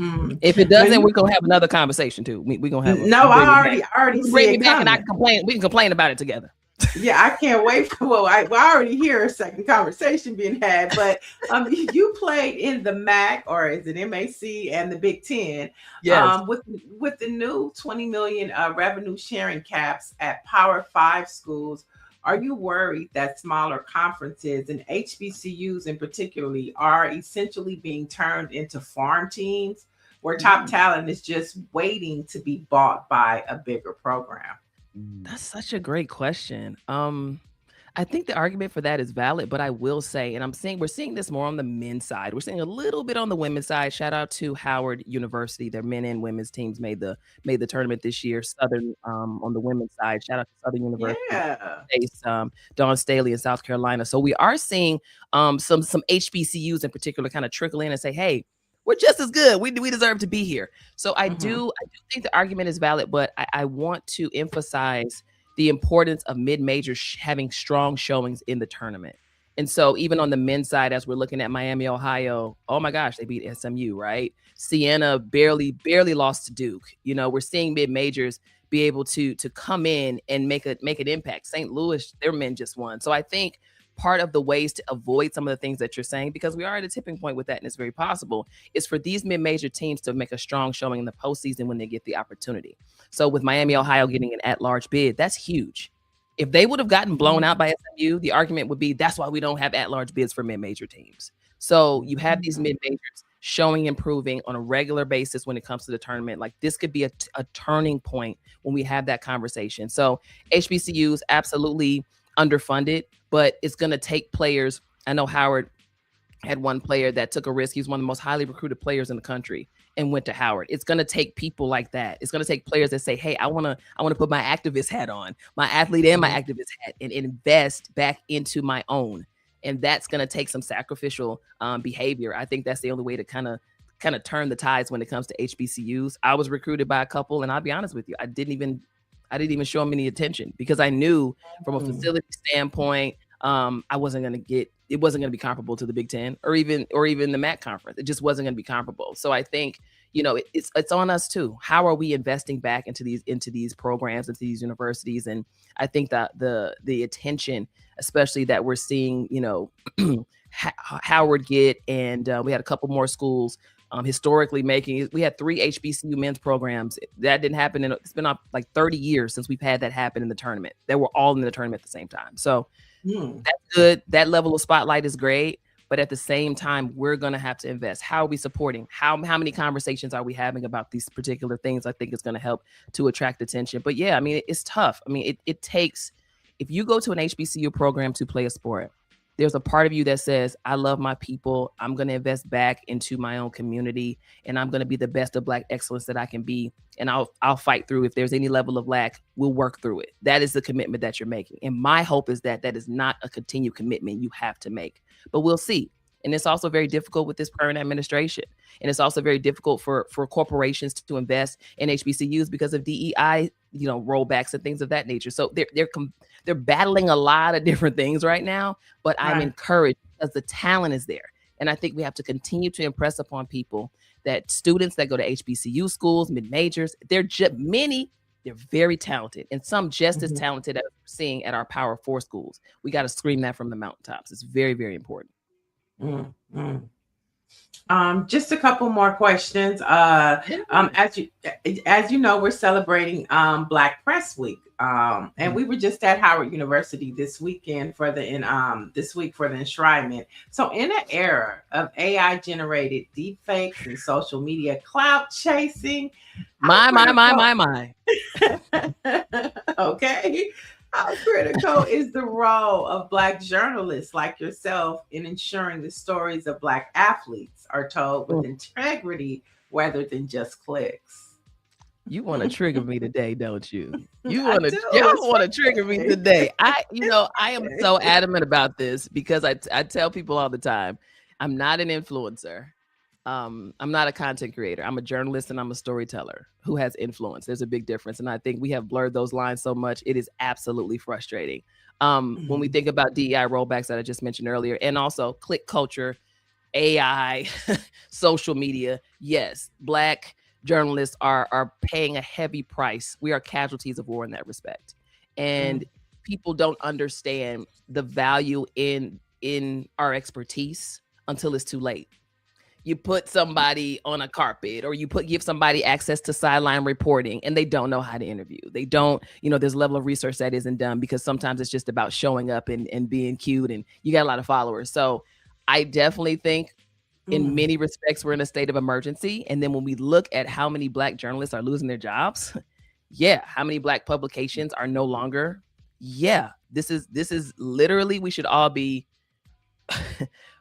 If it doesn't, we're going to have another conversation too. We're going to have I already bring it back and I can complain. We can complain about it together. Yeah, I can't wait for. I already hear a second conversation being had. But you played in the MAC, or is it MAC, and the Big Ten? Yes. With the new $20 million revenue sharing caps at Power 5 schools, are you worried that smaller conferences and HBCUs in particularly are essentially being turned into farm teams, where top talent is just waiting to be bought by a bigger program? That's such a great question. I think the argument for that is valid, but I will say, and we're seeing this more on the men's side. We're seeing a little bit on the women's side. Shout out to Howard University. Their men and women's teams made the tournament this year. Southern on the women's side. Shout out to Southern University. Yeah. Based, Dawn Staley in South Carolina. So we are seeing some HBCUs in particular kind of trickle in and say, hey, we're just as good. We deserve to be here. So I do think the argument is valid, but I want to emphasize the importance of mid-majors having strong showings in the tournament. And so even on the men's side, as we're looking at Miami, Ohio, oh my gosh, they beat SMU, right? Siena barely lost to Duke. You know, we're seeing mid-majors be able to come in and make an impact. St. Louis, their men just won. So I think part of the ways to avoid some of the things that you're saying, because we are at a tipping point with that and it's very possible, is for these mid-major teams to make a strong showing in the postseason when they get the opportunity. So with Miami, Ohio getting an at-large bid, that's huge. If they would have gotten blown out by SMU, the argument would be that's why we don't have at-large bids for mid-major teams. So you have these mid-majors showing improving on a regular basis when it comes to the tournament. Like this could be a turning point when we have that conversation. So HBCUs absolutely underfunded, but it's going to take players. I know Howard had one player that took a risk. He's one of the most highly recruited players in the country and went to Howard. It's going to take people like that. It's going to take players that say, hey, I want to put my activist hat on, my athlete and my activist hat, and invest back into my own. And that's going to take some sacrificial behavior. I think that's the only way to kind of turn the tides when it comes to HBCUs. I was recruited by a couple, and I'll be honest with you, I didn't even show them any attention because I knew from a facility standpoint, it wasn't going to be comparable to the Big Ten or even the MAC conference. It just wasn't going to be comparable. So I think, it's on us too. How are we investing back into these programs, into these universities? And I think that the attention, especially that we're seeing, Howard get, and we had a couple more schools historically we had 3 HBCU men's programs. That didn't happen. It's been like 30 years since we've had that happen in the tournament. They were all in the tournament at the same time. So that's good. That level of spotlight is great. But at the same time, we're going to have to invest. How are we supporting? How many conversations are we having about these particular things? I think it's going to help to attract attention. But yeah, I mean, it's tough. I mean, it takes, if you go to an HBCU program to play a sport, there's a part of you that says, I love my people. I'm going to invest back into my own community, and I'm going to be the best of Black excellence that I can be. And I'll fight through. If there's any level of lack, we'll work through it. That is the commitment that you're making. And my hope is that is not a continued commitment you have to make, but we'll see. And it's also very difficult with this current administration. And it's also very difficult for corporations to invest in HBCUs because of DEI, rollbacks and things of that nature. So they're battling a lot of different things right now, but I'm encouraged because the talent is there. And I think we have to continue to impress upon people that students that go to HBCU schools, mid-majors, they're very talented, and some just as talented as we're seeing at our Power 4 schools. We got to scream that from the mountaintops. It's very, very important. Just a couple more questions. As you know, we're celebrating Black Press Week, and we were just at Howard University this weekend for the enshrinement. So, in an era of AI-generated deepfakes and social media clout chasing, my. Okay. How critical is the role of Black journalists like yourself in ensuring the stories of Black athletes are told with integrity rather than just clicks? You want to trigger me today, don't you? You want to trigger me today. I am so adamant about this because I tell people all the time, I'm not an influencer. I'm not a content creator. I'm a journalist and I'm a storyteller who has influence. There's a big difference. And I think we have blurred those lines so much. It is absolutely frustrating. When we think about DEI rollbacks that I just mentioned earlier, and also click culture, AI, social media. Yes, Black journalists are paying a heavy price. We are casualties of war in that respect. And people don't understand the value in our expertise until it's too late. You put somebody on a carpet, or you give somebody access to sideline reporting, and they don't know how to interview. They don't, there's a level of research that isn't done because sometimes it's just about showing up and being cute, and you got a lot of followers. So I definitely think in many respects, we're in a state of emergency. And then when we look at how many Black journalists are losing their jobs, how many Black publications are no longer, This is literally, we should all be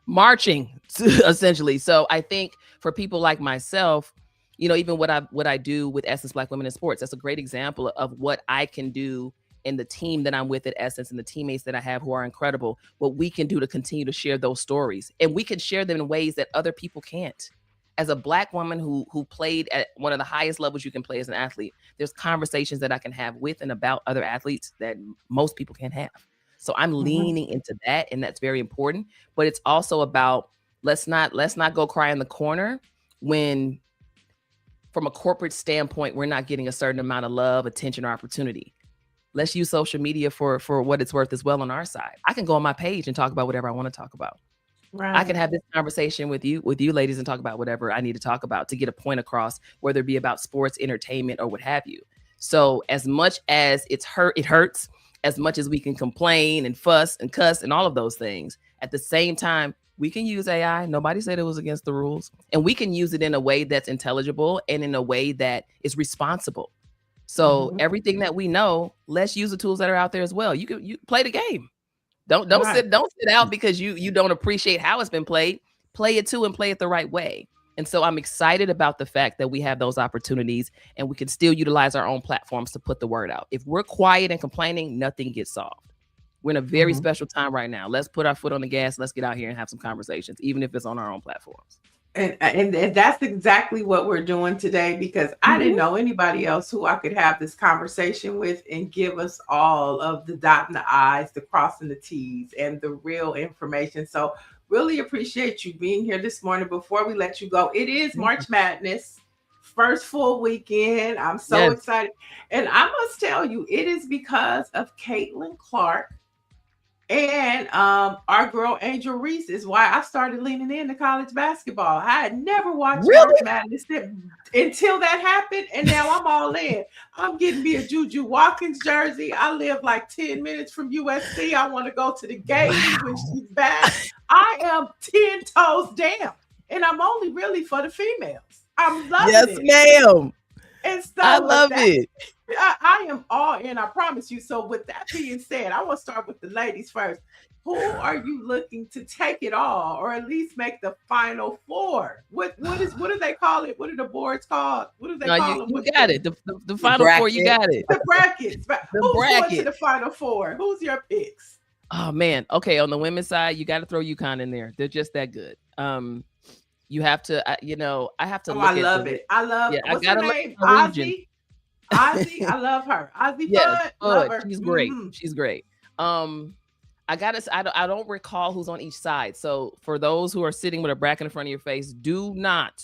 marching essentially. So I think for people like myself, you know, even what I do with Essence Black Women in Sports, that's a great example of what I can do in the team that I'm with at Essence and the teammates that I have who are incredible, what we can do to continue to share those stories. And we can share them in ways that other people can't. As a Black woman who played at one of the highest levels you can play as an athlete, there's conversations that I can have with and about other athletes that most people can't have. So I'm leaning into that, and that's very important. But it's also about let's not go cry in the corner when, from a corporate standpoint, we're not getting a certain amount of love, attention, or opportunity. Let's use social media for what it's worth as well on our side. I can go on my page and talk about whatever I want to talk about. Right. I can have this conversation with you ladies and talk about whatever I need to talk about to get a point across, whether it be about sports, entertainment, or what have you. So as much as it hurts, as much as we can complain and fuss and cuss and all of those things, at the same time, we can use AI. Nobody said it was against the rules. And we can use it in a way that's intelligible and in a way that is responsible. So everything that we know, let's use the tools that are out there as well. You play the game. Don't sit out because you don't appreciate how it's been played. Play it too, and play it the right way. And so I'm excited about the fact that we have those opportunities and we can still utilize our own platforms to put the word out. If we're quiet and complaining, nothing gets solved. We're in a very special time right now. Let's put our foot on the gas. Let's get out here and have some conversations, even if it's on our own platforms. And that's exactly what we're doing today, because I didn't know anybody else who I could have this conversation with and give us all of the dotting the I's, the crossing the T's, and the real information. So really appreciate you being here this morning. Before we let you go, it is March Madness, first full weekend. I'm so excited. And I must tell you, it is because of Caitlin Clark and our girl Angel Reese is why I started leaning into college basketball. I had never watched March Madness until that happened, and now I'm all in. I'm getting me a Juju Watkins jersey. I live like 10 minutes from USC. I want to go to the game when she's back. I am 10 toes down, and I'm only really for the females. I'm loving it. Yes, ma'am. And so I love it. I am all in, I promise you. So with that being said, I want to start with the ladies first. Who are you looking to take it all, or at least make the final four? What do they call it? What are the boards called? What do they call them? You got it. The final four, you got it. The brackets. Who's going to the final four? Who's your picks? Oh man. Okay, on the women's side, you got to throw UConn in there. They're just that good. You have to, I have to. Oh, I love it. I love. What's her name? Ozzy. I love her. Ozzy Fudd. She's great. She's great. I don't recall who's on each side. So for those who are sitting with a bracket in front of your face, do not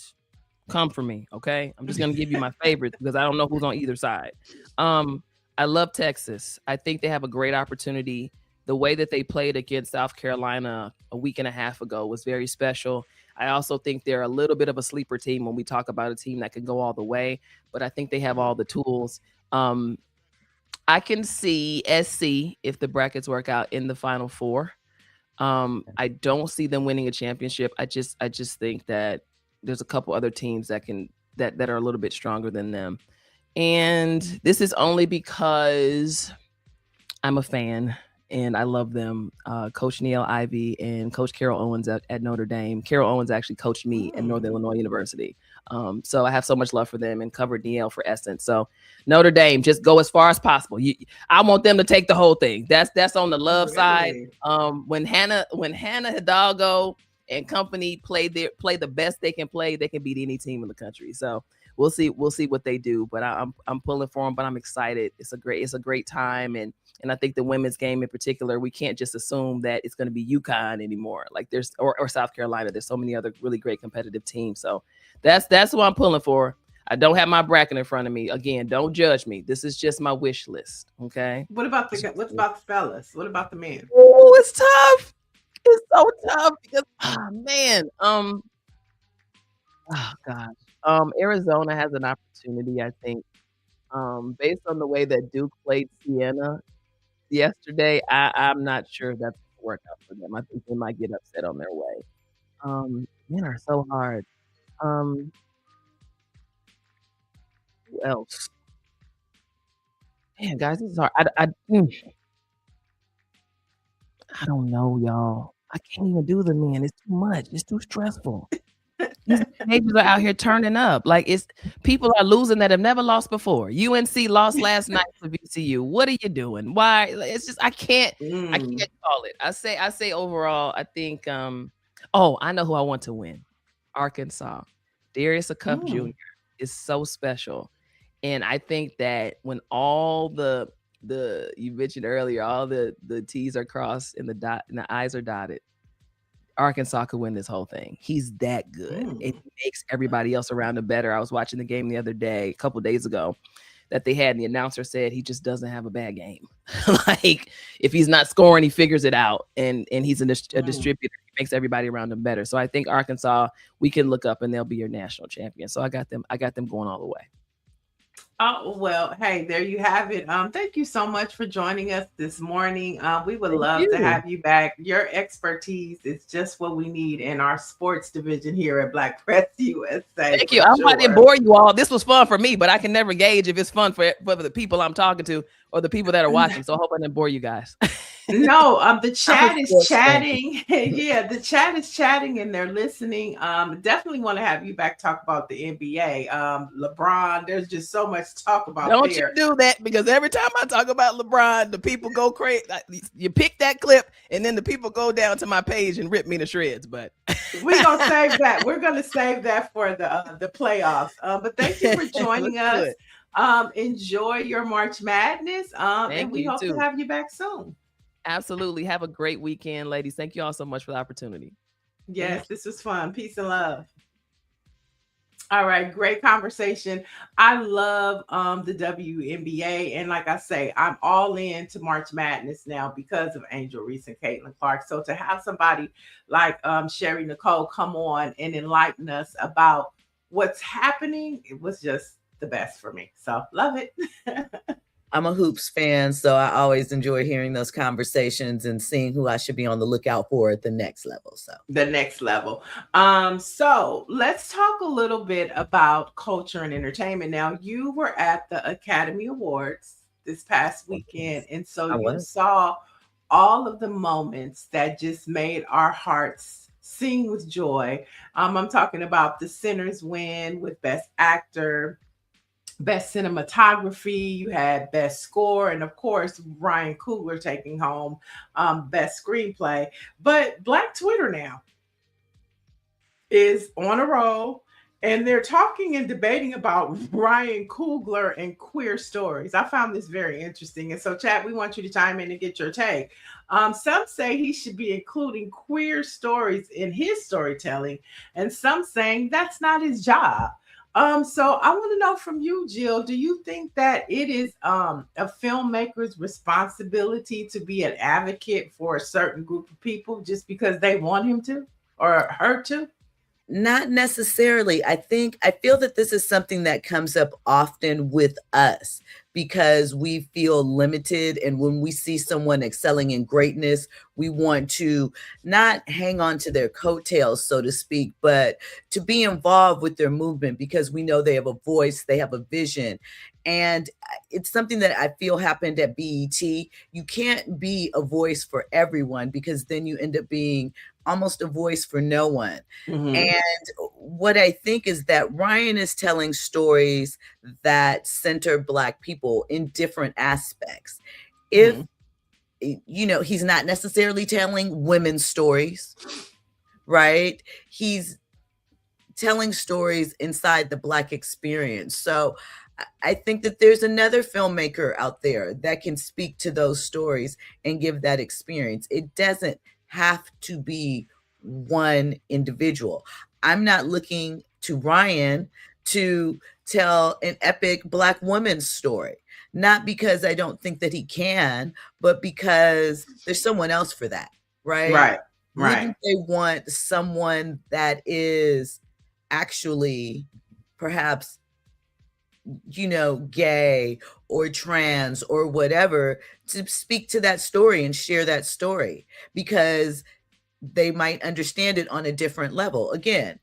come for me. Okay. I'm just going to give you my favorites because I don't know who's on either side. I love Texas. I think they have a great opportunity. The way that they played against South Carolina a week and a half ago was very special. I also think they're a little bit of a sleeper team when we talk about a team that can go all the way, but I think they have all the tools. I can see SC, if the brackets work out, in the final four. I don't see them winning a championship. I just think that there's a couple other teams that are a little bit stronger than them. And this is only because I'm a fan and I love them. Coach Neil Ivey and Coach Carol Owens at Notre Dame. Carol Owens actually coached me at Northern Illinois University. So I have so much love for them and covered Neil for Essence. So Notre Dame, just go as far as possible. I want them to take the whole thing. That's on the love side. When Hannah Hidalgo and company play the best they can play, they can beat any team in the country. So we'll see what they do. But I'm pulling for them. But I'm excited. It's a great time, and I think the women's game in particular, we can't just assume that it's going to be UConn anymore. Like or South Carolina. There's so many other really great competitive teams. So that's what I'm pulling for. I don't have my bracket in front of me. Again, don't judge me. This is just my wish list. Okay. What about the fellas? What about the men? Oh, it's tough. It's so tough because man. Oh gosh. Arizona has an opportunity, I think. Based on the way that Duke played Siena yesterday, I'm not sure that's going to work out for them. I think they might get upset on their way. Men are so hard. Who else? Man, guys, this is hard. I don't know, y'all. I can't even do the men. It's too much. It's too stressful. These teenagers are out here turning up. Like it's people are losing that have never lost before. UNC lost last night to VCU. What are you doing? Why? It's just I can't call it. I say overall, I think I know who I want to win. Arkansas. Darius Cup Jr. is so special. And I think that when all the you mentioned earlier, all the T's are crossed and the I's are dotted, Arkansas could win this whole thing. He's that good. It makes everybody else around him better. I was watching the game the other day, a couple of days ago, that they had, and the announcer said he just doesn't have a bad game. Like if he's not scoring, he figures it out, and he's a distributor. He makes everybody around him better. So I think Arkansas, we can look up and they'll be your national champion. So I got them going all the way. Oh, well, hey, there you have it. Thank you so much for joining us this morning. We would love to have you back. Your expertise is just what we need in our sports division here at Black Press USA. Thank you. I'm about to bore you all. This was fun for me, but I can never gauge if it's fun for the people I'm talking to or the people that are watching. So I hope I didn't bore you guys. No, the chat is chatting. Yeah, the chat is chatting and they're listening. Definitely want to have you back talk about the NBA. LeBron, there's just so much to talk about. Don't you do that, because every time I talk about LeBron, the people go crazy. You pick that clip and then the people go down to my page and rip me to shreds. But we're gonna save that. We're gonna save that for the playoffs. But thank you for joining us. Enjoy your March Madness. And we hope to have you back soon. Absolutely. Have a great weekend, ladies. Thank you all so much for the opportunity. Yes, this was fun. Peace and love. All right, great conversation. I love the WNBA, and like I say, I'm all in to March Madness now because of Angel Reese and Caitlin Clark. So to have somebody like SHARI Nicole come on and enlighten us about what's happening, it was just the best for me. So love it. I'm a hoops fan, so I always enjoy hearing those conversations and seeing who I should be on the lookout for at the next level. So so let's talk a little bit about culture and entertainment. Now, you were at the Academy Awards this past weekend, and so you saw all of the moments that just made our hearts sing with joy. I'm talking about the Sinners win with Best Actor, Best Cinematography, you had Best Score, and of course, Ryan Coogler taking home Best Screenplay. But Black Twitter now is on a roll, and they're talking and debating about Ryan Coogler and queer stories. I found this very interesting. And so, Chad, we want you to chime in and get your take. Some say he should be including queer stories in his storytelling, and some saying that's not his job. So I want to know from you, Jill, do you think that it is a filmmaker's responsibility to be an advocate for a certain group of people just because they want him to or her to? Not necessarily. I feel that this is something that comes up often with us because we feel limited. And when we see someone excelling in greatness, we want to not hang on to their coattails, so to speak, but to be involved with their movement because we know they have a voice, they have a vision. And it's something that I feel happened at BET. You can't be a voice for everyone because then you end up being almost a voice for no one. Mm-hmm. And what I think is that Ryan is telling stories that center Black people in different aspects. If, he's not necessarily telling women's stories, right? He's telling stories inside the Black experience. So I think that there's another filmmaker out there that can speak to those stories and give that experience. It doesn't have to be one individual. I'm not looking to Ryan to tell an epic Black woman's story, not because I don't think that he can, but because there's someone else for that, right? Right. Wouldn't they want someone that is actually perhaps gay or trans or whatever to speak to that story and share that story because they might understand it on a different level. Again,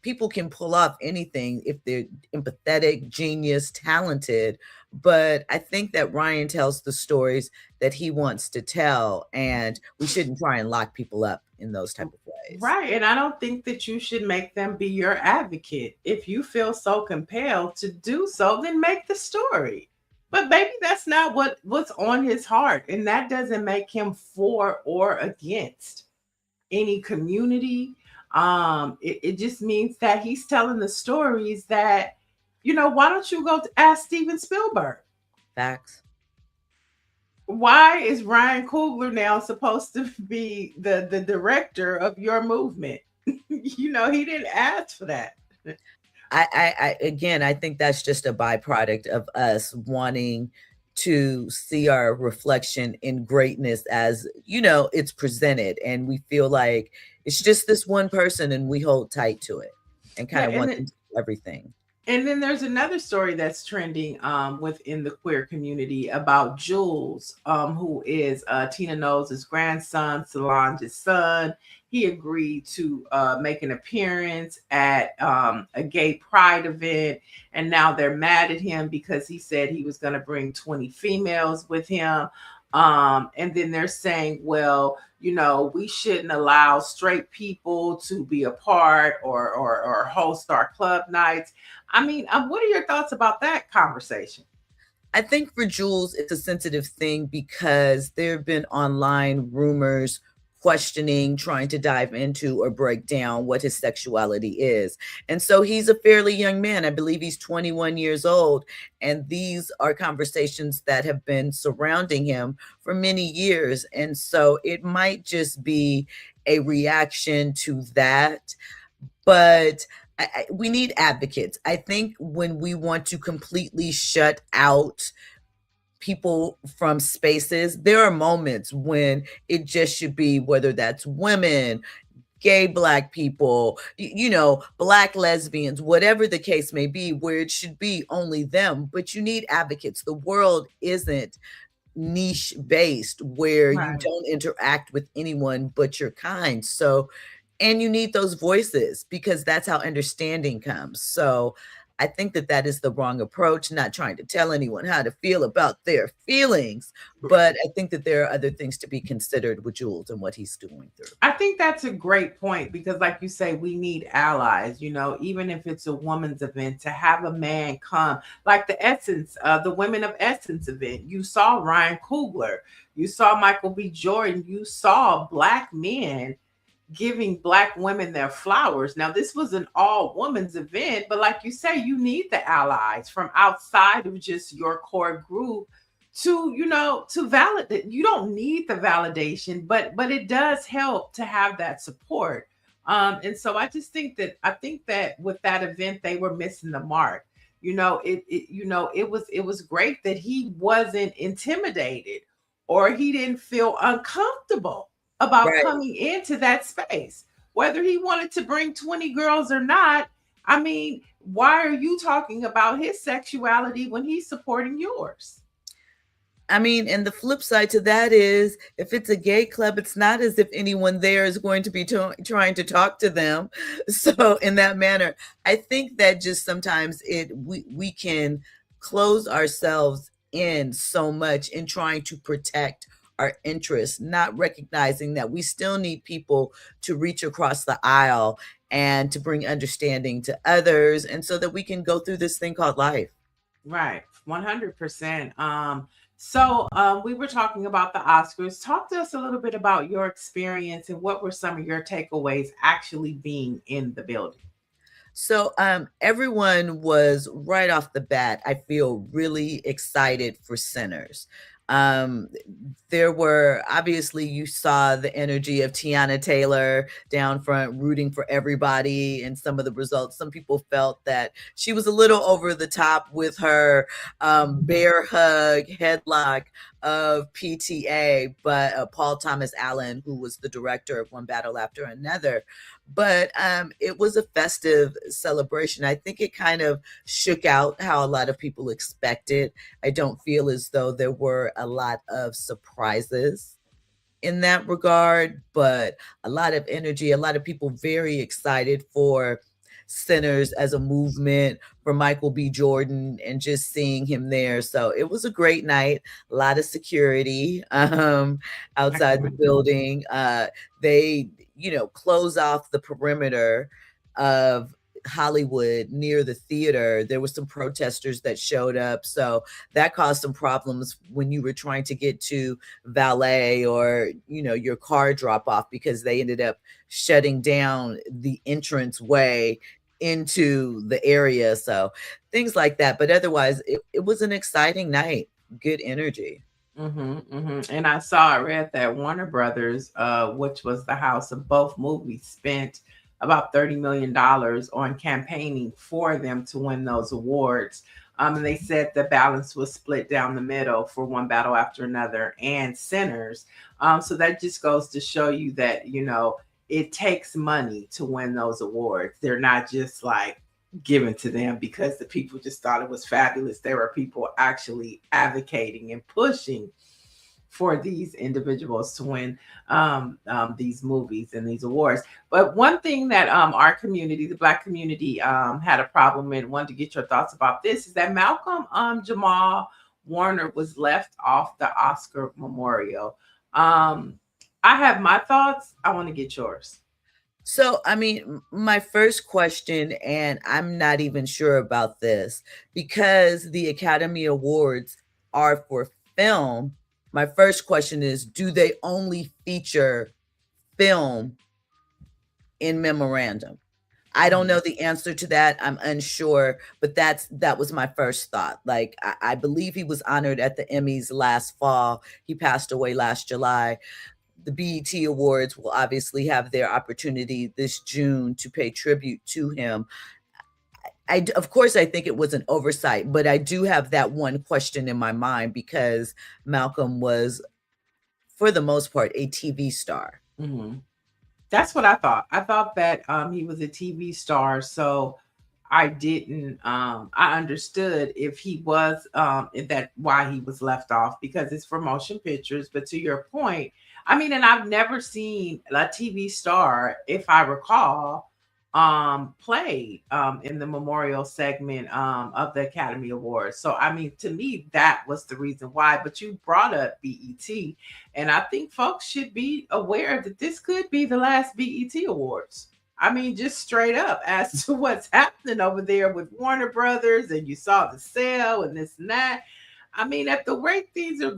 people can pull off anything if they're empathetic, genius, talented, but I think that Ryan tells the stories that he wants to tell, and we shouldn't try and lock people up in those type of ways. Right. And I don't think that you should make them be your advocate. If you feel so compelled to do so, then make the story. But maybe that's not what's on his heart. And that doesn't make him for or against any community. It just means that he's telling the stories that, why don't you go to ask Steven Spielberg? Facts. Why is Ryan Coogler now supposed to be the director of your movement? He didn't ask for that. I think that's just a byproduct of us wanting to see our reflection in greatness as, it's presented. And we feel like it's just this one person and we hold tight to it and kind of want to do everything. And then there's another story that's trending within the queer community about Jules, who is Tina Knowles' grandson, Solange's son. He agreed to make an appearance at a gay pride event, and now they're mad at him because he said he was going to bring 20 females with him. And then they're saying, well, we shouldn't allow straight people to be a part or host our club nights. I mean, what are your thoughts about that conversation? I think for Jules, it's a sensitive thing because there have been online rumors questioning, trying to dive into or break down what his sexuality is. And so he's a fairly young man. I believe he's 21 years old. And these are conversations that have been surrounding him for many years. And so it might just be a reaction to that. But we need advocates. I think when we want to completely shut out people from spaces, there are moments when it just should be, whether that's women, gay Black people, Black lesbians, whatever the case may be, where it should be only them. But you need advocates. The world isn't niche based where you don't interact with anyone but your kind. So, and you need those voices because that's how understanding comes. So I think that is the wrong approach, not trying to tell anyone how to feel about their feelings, but I think that there are other things to be considered with Jules and what he's going through. I think that's a great point because like you say, we need allies, even if it's a woman's event, to have a man come, like the Essence, the Women of Essence event. You saw Ryan Coogler, you saw Michael B. Jordan, you saw Black men giving Black women their flowers. Now, this was an all women's event, but like you say, you need the allies from outside of just your core group to validate. You don't need the validation, but it does help to have that support. And so I think that with that event, they were missing the mark. It was great that he wasn't intimidated or he didn't feel uncomfortable about coming into that space, whether he wanted to bring 20 girls or not. I mean, why are you talking about his sexuality when he's supporting yours? I mean, and the flip side to that is if it's a gay club, it's not as if anyone there is going to be trying to talk to them. So in that manner, I think that just sometimes we can close ourselves in so much in trying to protect our interests, not recognizing that we still need people to reach across the aisle and to bring understanding to others, and so that we can go through this thing called life. Right, 100%. So we were talking about the Oscars. Talk to us a little bit about your experience and what were some of your takeaways actually being in the building. So everyone was right off the bat, I feel, really excited for Sinners. There were, obviously, you saw the energy of Tiana Taylor down front rooting for everybody, and some of the results. Some people felt that she was a little over the top with her bear hug headlock of PTA, but Paul Thomas Allen, who was the director of One Battle After Another. But it was a festive celebration. I think it kind of shook out how a lot of people expected. I don't feel as though there were a lot of surprises in that regard, but a lot of energy, a lot of people very excited for Sinners as a movement for Michael B. Jordan and just seeing him there. So it was a great night, a lot of security outside the building. They, close off the perimeter of Hollywood near the theater. There were some protesters that showed up. So that caused some problems when you were trying to get to valet or, your car drop off, because they ended up shutting down the entrance way into the area. So things like that. But otherwise, it was an exciting night. Good energy. And I read that Warner Brothers, which was the house of both movies, spent about $30 million on campaigning for them to win those awards. And they said the balance was split down the middle for One Battle After Another and Sinners. So that just goes to show you that, it takes money to win those awards. They're not just like given to them because the people just thought it was fabulous. There were people actually advocating and pushing for these individuals to win these movies and these awards. But one thing that our community, the Black community, had a problem with, wanted to get your thoughts about this, is that Malcolm Jamal Warner was left off the Oscar memorial. I have my thoughts. I want to get yours. So, my first question, and I'm not even sure about this, because the Academy Awards are for film. My first question is, do they only feature film in memorandum? I don't know the answer to that. I'm unsure, but that was my first thought. Like, I believe he was honored at the Emmys last fall. He passed away last July. The BET Awards will obviously have their opportunity this June to pay tribute to him. Of course, I think it was an oversight, but I do have that one question in my mind because Malcolm was, for the most part, a TV star. That's what I thought. I thought that he was a TV star, so I didn't. I understood if he was that why he was left off, because it's for motion pictures. But to your point, and I've never seen a TV star, if I recall, played in the memorial segment of the Academy Awards. So, to me, that was the reason why. But you brought up BET, and I think folks should be aware that this could be the last BET Awards. Just straight up as to what's happening over there with Warner Brothers, and you saw the sale and this and that. At the way things are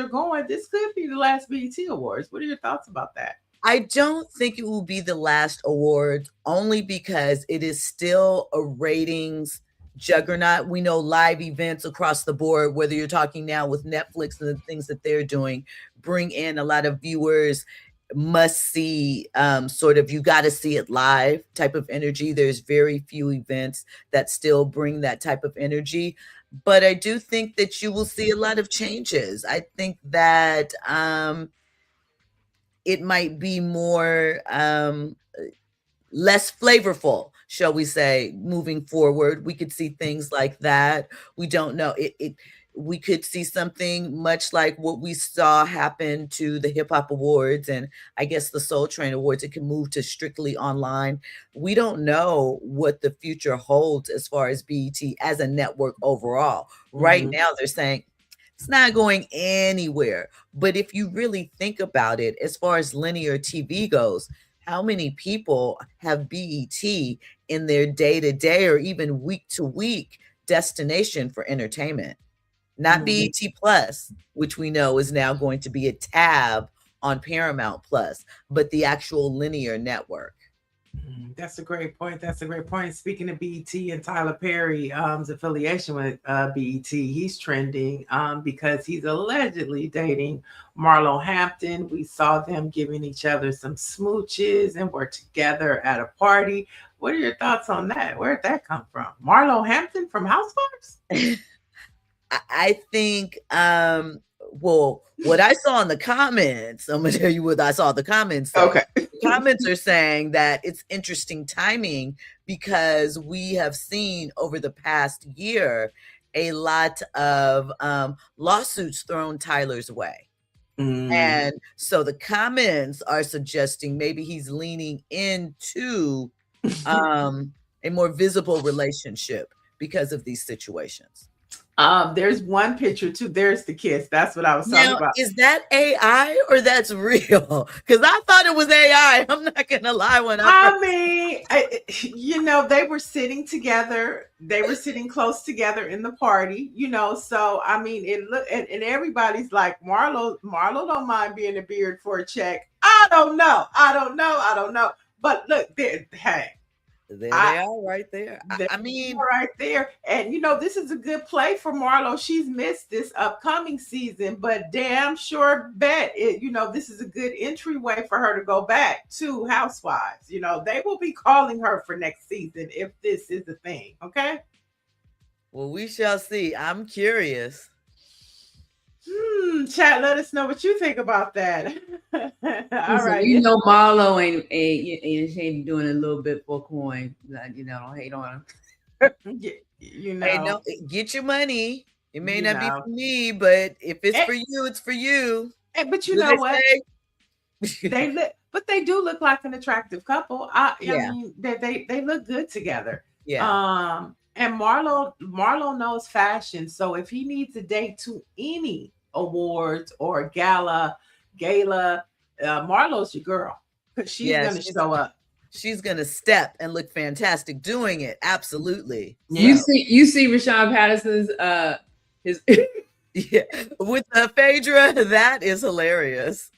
going, this could be the last BET Awards. What are your thoughts about that? I don't think it will be the last award, only because it is still a ratings juggernaut. We know live events across the board, whether you're talking now with Netflix and the things that they're doing, bring in a lot of viewers, must see, sort of, you got to see it live type of energy. There's very few events that still bring that type of energy. But I do think that you will see a lot of changes. I think that it might be more less flavorful, shall we say, moving forward. We could see things like that. We don't know. We could see something much like what we saw happen to the Hip Hop Awards and I guess the Soul Train Awards. It can move to strictly online. We don't know what the future holds as far as BET as a network overall. Right now, they're saying it's not going anywhere. But if you really think about it, as far as linear TV goes, how many people have BET in their day-to-day or even week-to-week destination for entertainment? Not BET Plus, which we know is now going to be a tab on Paramount Plus, but the actual linear network. That's a great point. Speaking of BET and Tyler Perry's affiliation with BET, he's trending because he's allegedly dating Marlo Hampton. We saw them giving each other some smooches and were together at a party. What are your thoughts on that? Where'd that come from? Marlo Hampton from Housewives? I think, well, what I saw in the comments, I'm going to tell you what I saw in the comments. Okay. The comments are saying that it's interesting timing because we have seen over the past year a lot of lawsuits thrown Tyler's way. And so the comments are suggesting maybe he's leaning into a more visible relationship because of these situations. There's one picture too. There's the kiss. That's what I was talking Now, about. is that AI or that's real? Because I thought it was AI. I'm not gonna lie. I mean, they were sitting together. They were sitting close together in the party. So I mean, it look and everybody's like, Marlo don't mind being a beard for a check. I don't know. But look, hey. There they are right there. I mean, right there. And this is a good play for Marlo. She's missed this upcoming season, but damn sure bet this is a good entryway for her to go back to Housewives. They will be calling her for next season if this is a thing. Okay. Well, we shall see. I'm curious. Chat, let us know what you think about that. All right. Marlo ain't she ain't doing a little bit for coin. Don't hate on him. Hey, no, get your money. It may not be for me, but if it's for you, it's for you. But you know what? They do look like an attractive couple. I mean, they look good together. Yeah. And Marlo knows fashion. So if he needs a date to any awards or gala, Marlo's your girl. Because she's going to show up. She's going to step and look fantastic doing it. Absolutely. Yeah. You see Rashawn Patterson's his with Phaedra, that is hilarious.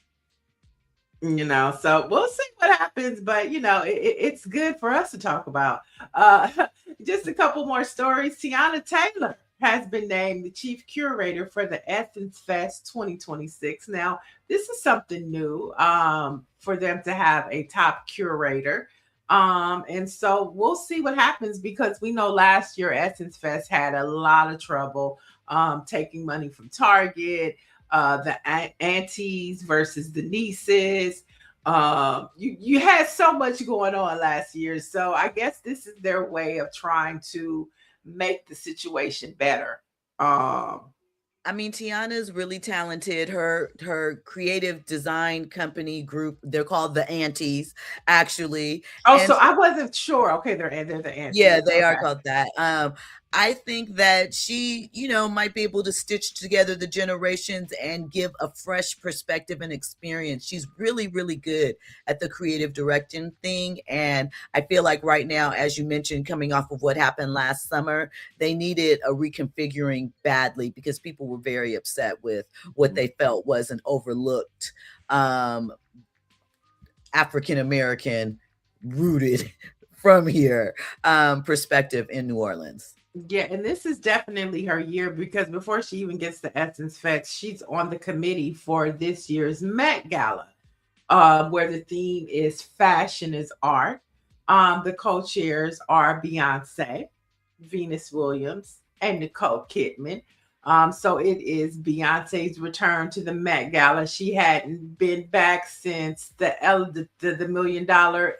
So we'll see what happens, but it's good for us to talk about. Just a couple more stories. Tiana Taylor has been named the chief curator for the Essence Fest 2026. Now, this is something new for them to have a top curator. And so we'll see what happens, because we know last year Essence Fest had a lot of trouble taking money from Target. The aunties versus the nieces. You had so much going on last year. So I guess this is their way of trying to make the situation better. I mean, Tiana is really talented. Her creative design company group, they're called the Aunties, actually. So I wasn't sure. Okay, they're the Aunties. Yeah, they are called that. I think that she, might be able to stitch together the generations and give a fresh perspective and experience. She's really, really good at the creative directing thing. And I feel like right now, as you mentioned, coming off of what happened last summer, they needed a reconfiguring badly, because people were very upset with what they felt was an overlooked African-American rooted from here perspective in New Orleans. Yeah, and this is definitely her year, because before she even gets to Essence Fest, she's on the committee for this year's Met Gala, where the theme is fashion is art. The co-chairs are Beyonce, Venus Williams, and Nicole Kidman. So it is Beyonce's return to the Met Gala. She hadn't been back since the $1 million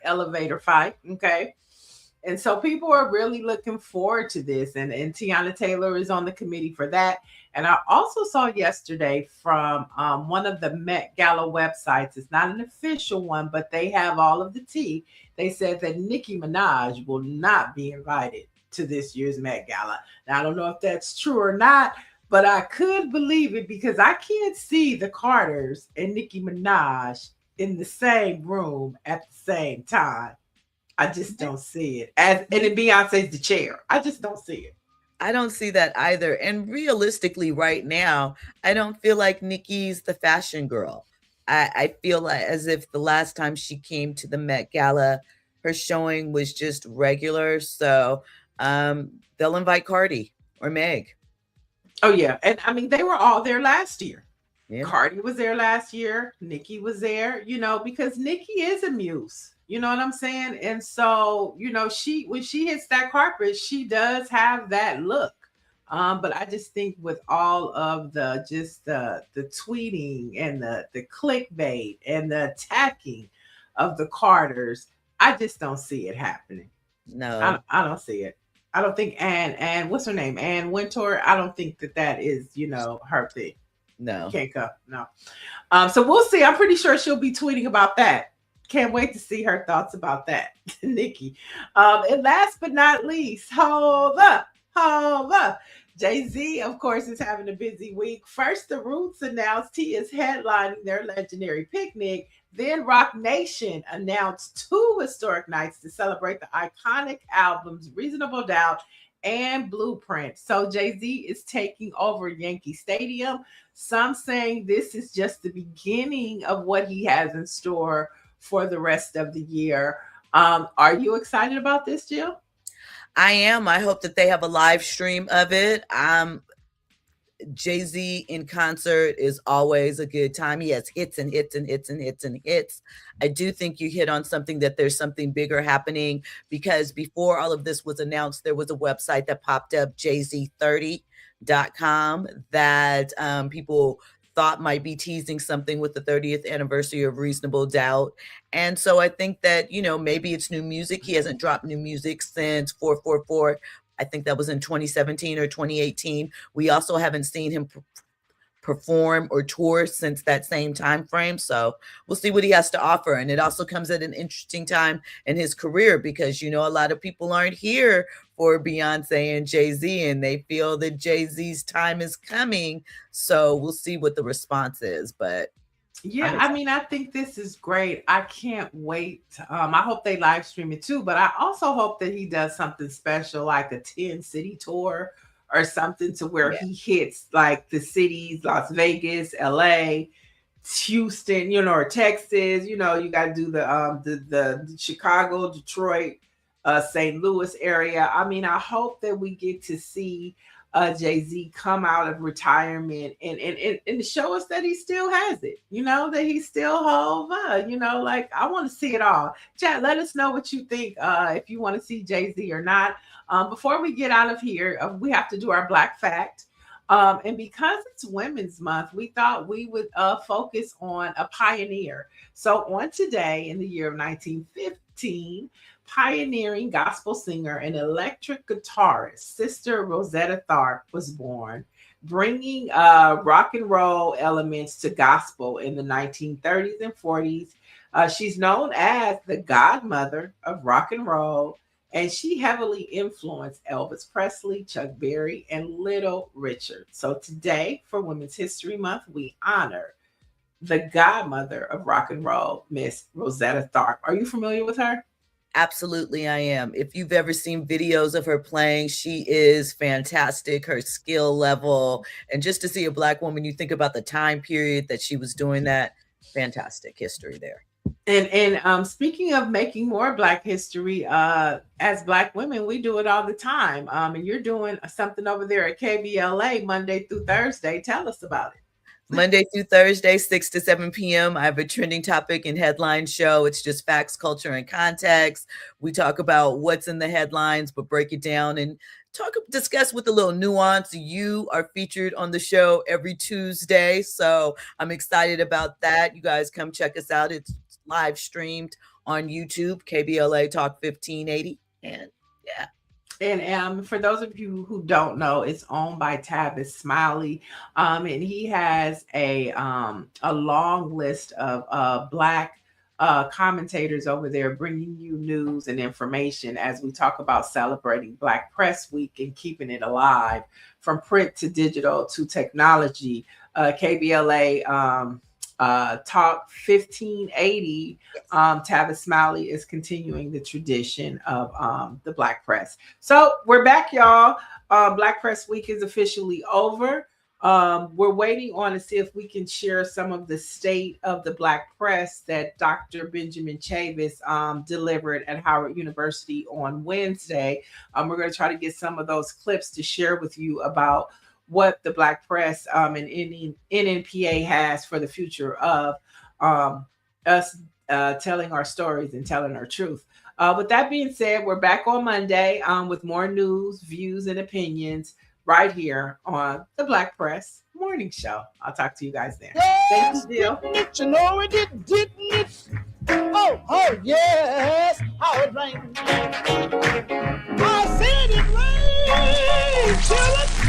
elevator fight. Okay. And so people are really looking forward to this. And Tiana Taylor is on the committee for that. And I also saw yesterday from one of the Met Gala websites, it's not an official one, but they have all of the tea. They said that Nicki Minaj will not be invited to this year's Met Gala. Now, I don't know if that's true or not, but I could believe it, because I can't see the Carters and Nicki Minaj in the same room at the same time. I just don't see it. And then Beyonce's the chair. I just don't see it. I don't see that either. And realistically, right now, I don't feel like Nicki's the fashion girl. I feel like as if the last time she came to the Met Gala, her showing was just regular. So they'll invite Cardi or Meg. Oh, yeah. And I mean, they were all there last year. Yeah. Cardi was there last year. Nicki was there, because Nicki is a muse. You know what I'm saying? And so, when she hits that carpet, she does have that look. But I just think with all of the tweeting and the clickbait and the attacking of the Carters, I just don't see it happening. No, I don't see it. I don't think Ann, what's her name? Ann Wintour. I don't think that is, her thing. No. Can't go. No. So we'll see. I'm pretty sure she'll be tweeting about that. Can't wait to see her thoughts about that, Nikki. And last but not least, hold up. Jay-Z, of course, is having a busy week. First, the Roots announced he is headlining their legendary picnic. Then Rock Nation announced 2 historic nights to celebrate the iconic albums Reasonable Doubt and Blueprint. So Jay-Z is taking over Yankee Stadium. Some saying this is just the beginning of what he has in store for the rest of the year. Are you excited about this, Jill? I am. I hope that they have a live stream of it. Jay-Z in concert is always a good time. He has hits and hits and hits and hits and hits. I do think you hit on something, that there's something bigger happening, because before all of this was announced, there was a website that popped up, jz30.com, that people thought might be teasing something with the 30th anniversary of Reasonable Doubt. And so I think that, maybe it's new music. He hasn't dropped new music since 444. I think that was in 2017 or 2018. We also haven't seen him perform or tour since that same time frame. So we'll see what he has to offer. And it also comes at an interesting time in his career, because, a lot of people aren't here for Beyonce and Jay-Z, and they feel that Jay-Z's time is coming. So we'll see what the response is. But yeah, I think this is great. I can't wait. I hope they live stream it too, but I also hope that he does something special, like a 10-city tour or something, to where he hits like the cities, Las Vegas, LA, Houston, or Texas. You got to do the Chicago, Detroit, St. Louis area. I hope that we get to see Jay-Z come out of retirement and show us that he still has it, that he's still hove. Like, I want to see it all. Chat, let us know what you think, if you want to see Jay-Z or not. Before we get out of here, we have to do our Black Fact. And because it's Women's Month, we thought we would focus on a pioneer. So on today, in the year of 1915, pioneering gospel singer and electric guitarist Sister Rosetta Tharpe was born, bringing rock and roll elements to gospel in the 1930s and 40s. She's known as the godmother of rock and roll, and she heavily influenced Elvis Presley, Chuck Berry, and Little Richard. So today, for Women's History Month, we honor the godmother of rock and roll, Miss Rosetta Tharpe. Are you familiar with her? Absolutely, I am. If you've ever seen videos of her playing, she is fantastic, her skill level. And just to see a Black woman, you think about the time period that she was doing that, fantastic history there. And speaking of making more Black history, as Black women, we do it all the time. And you're doing something over there at KBLA Monday through Thursday. Tell us about it. Monday through Thursday, 6 to 7 p.m. I have a trending topic and headline show. It's just facts, culture, and context. We talk about what's in the headlines, but break it down and discuss with a little nuance. You are featured on the show every Tuesday, so I'm excited about that. You guys come check us out. It's live streamed on YouTube, KBLA Talk 1580, and yeah. And for those of you who don't know, it's owned by Tavis Smiley, and he has a long list of Black commentators over there bringing you news and information as we talk about celebrating Black Press Week and keeping it alive, from print to digital to technology. KBLA Talk 1580, Tavis Smiley is continuing the tradition of the Black press. So we're back, y'all. Black Press Week is officially over. We're waiting on to see if we can share some of the state of the Black press that Dr. Benjamin Chavis delivered at Howard University on Wednesday. We're going to try to get some of those clips to share with you about what the Black press and NNPA has for the future of us telling our stories and telling our truth. With that being said, we're back on Monday with more news, views, and opinions right here on the Black Press Morning Show. I'll talk to you guys then. Thank you, Jill. You know it, didn't it? Oh, yes. How it rained. I said it rained, children.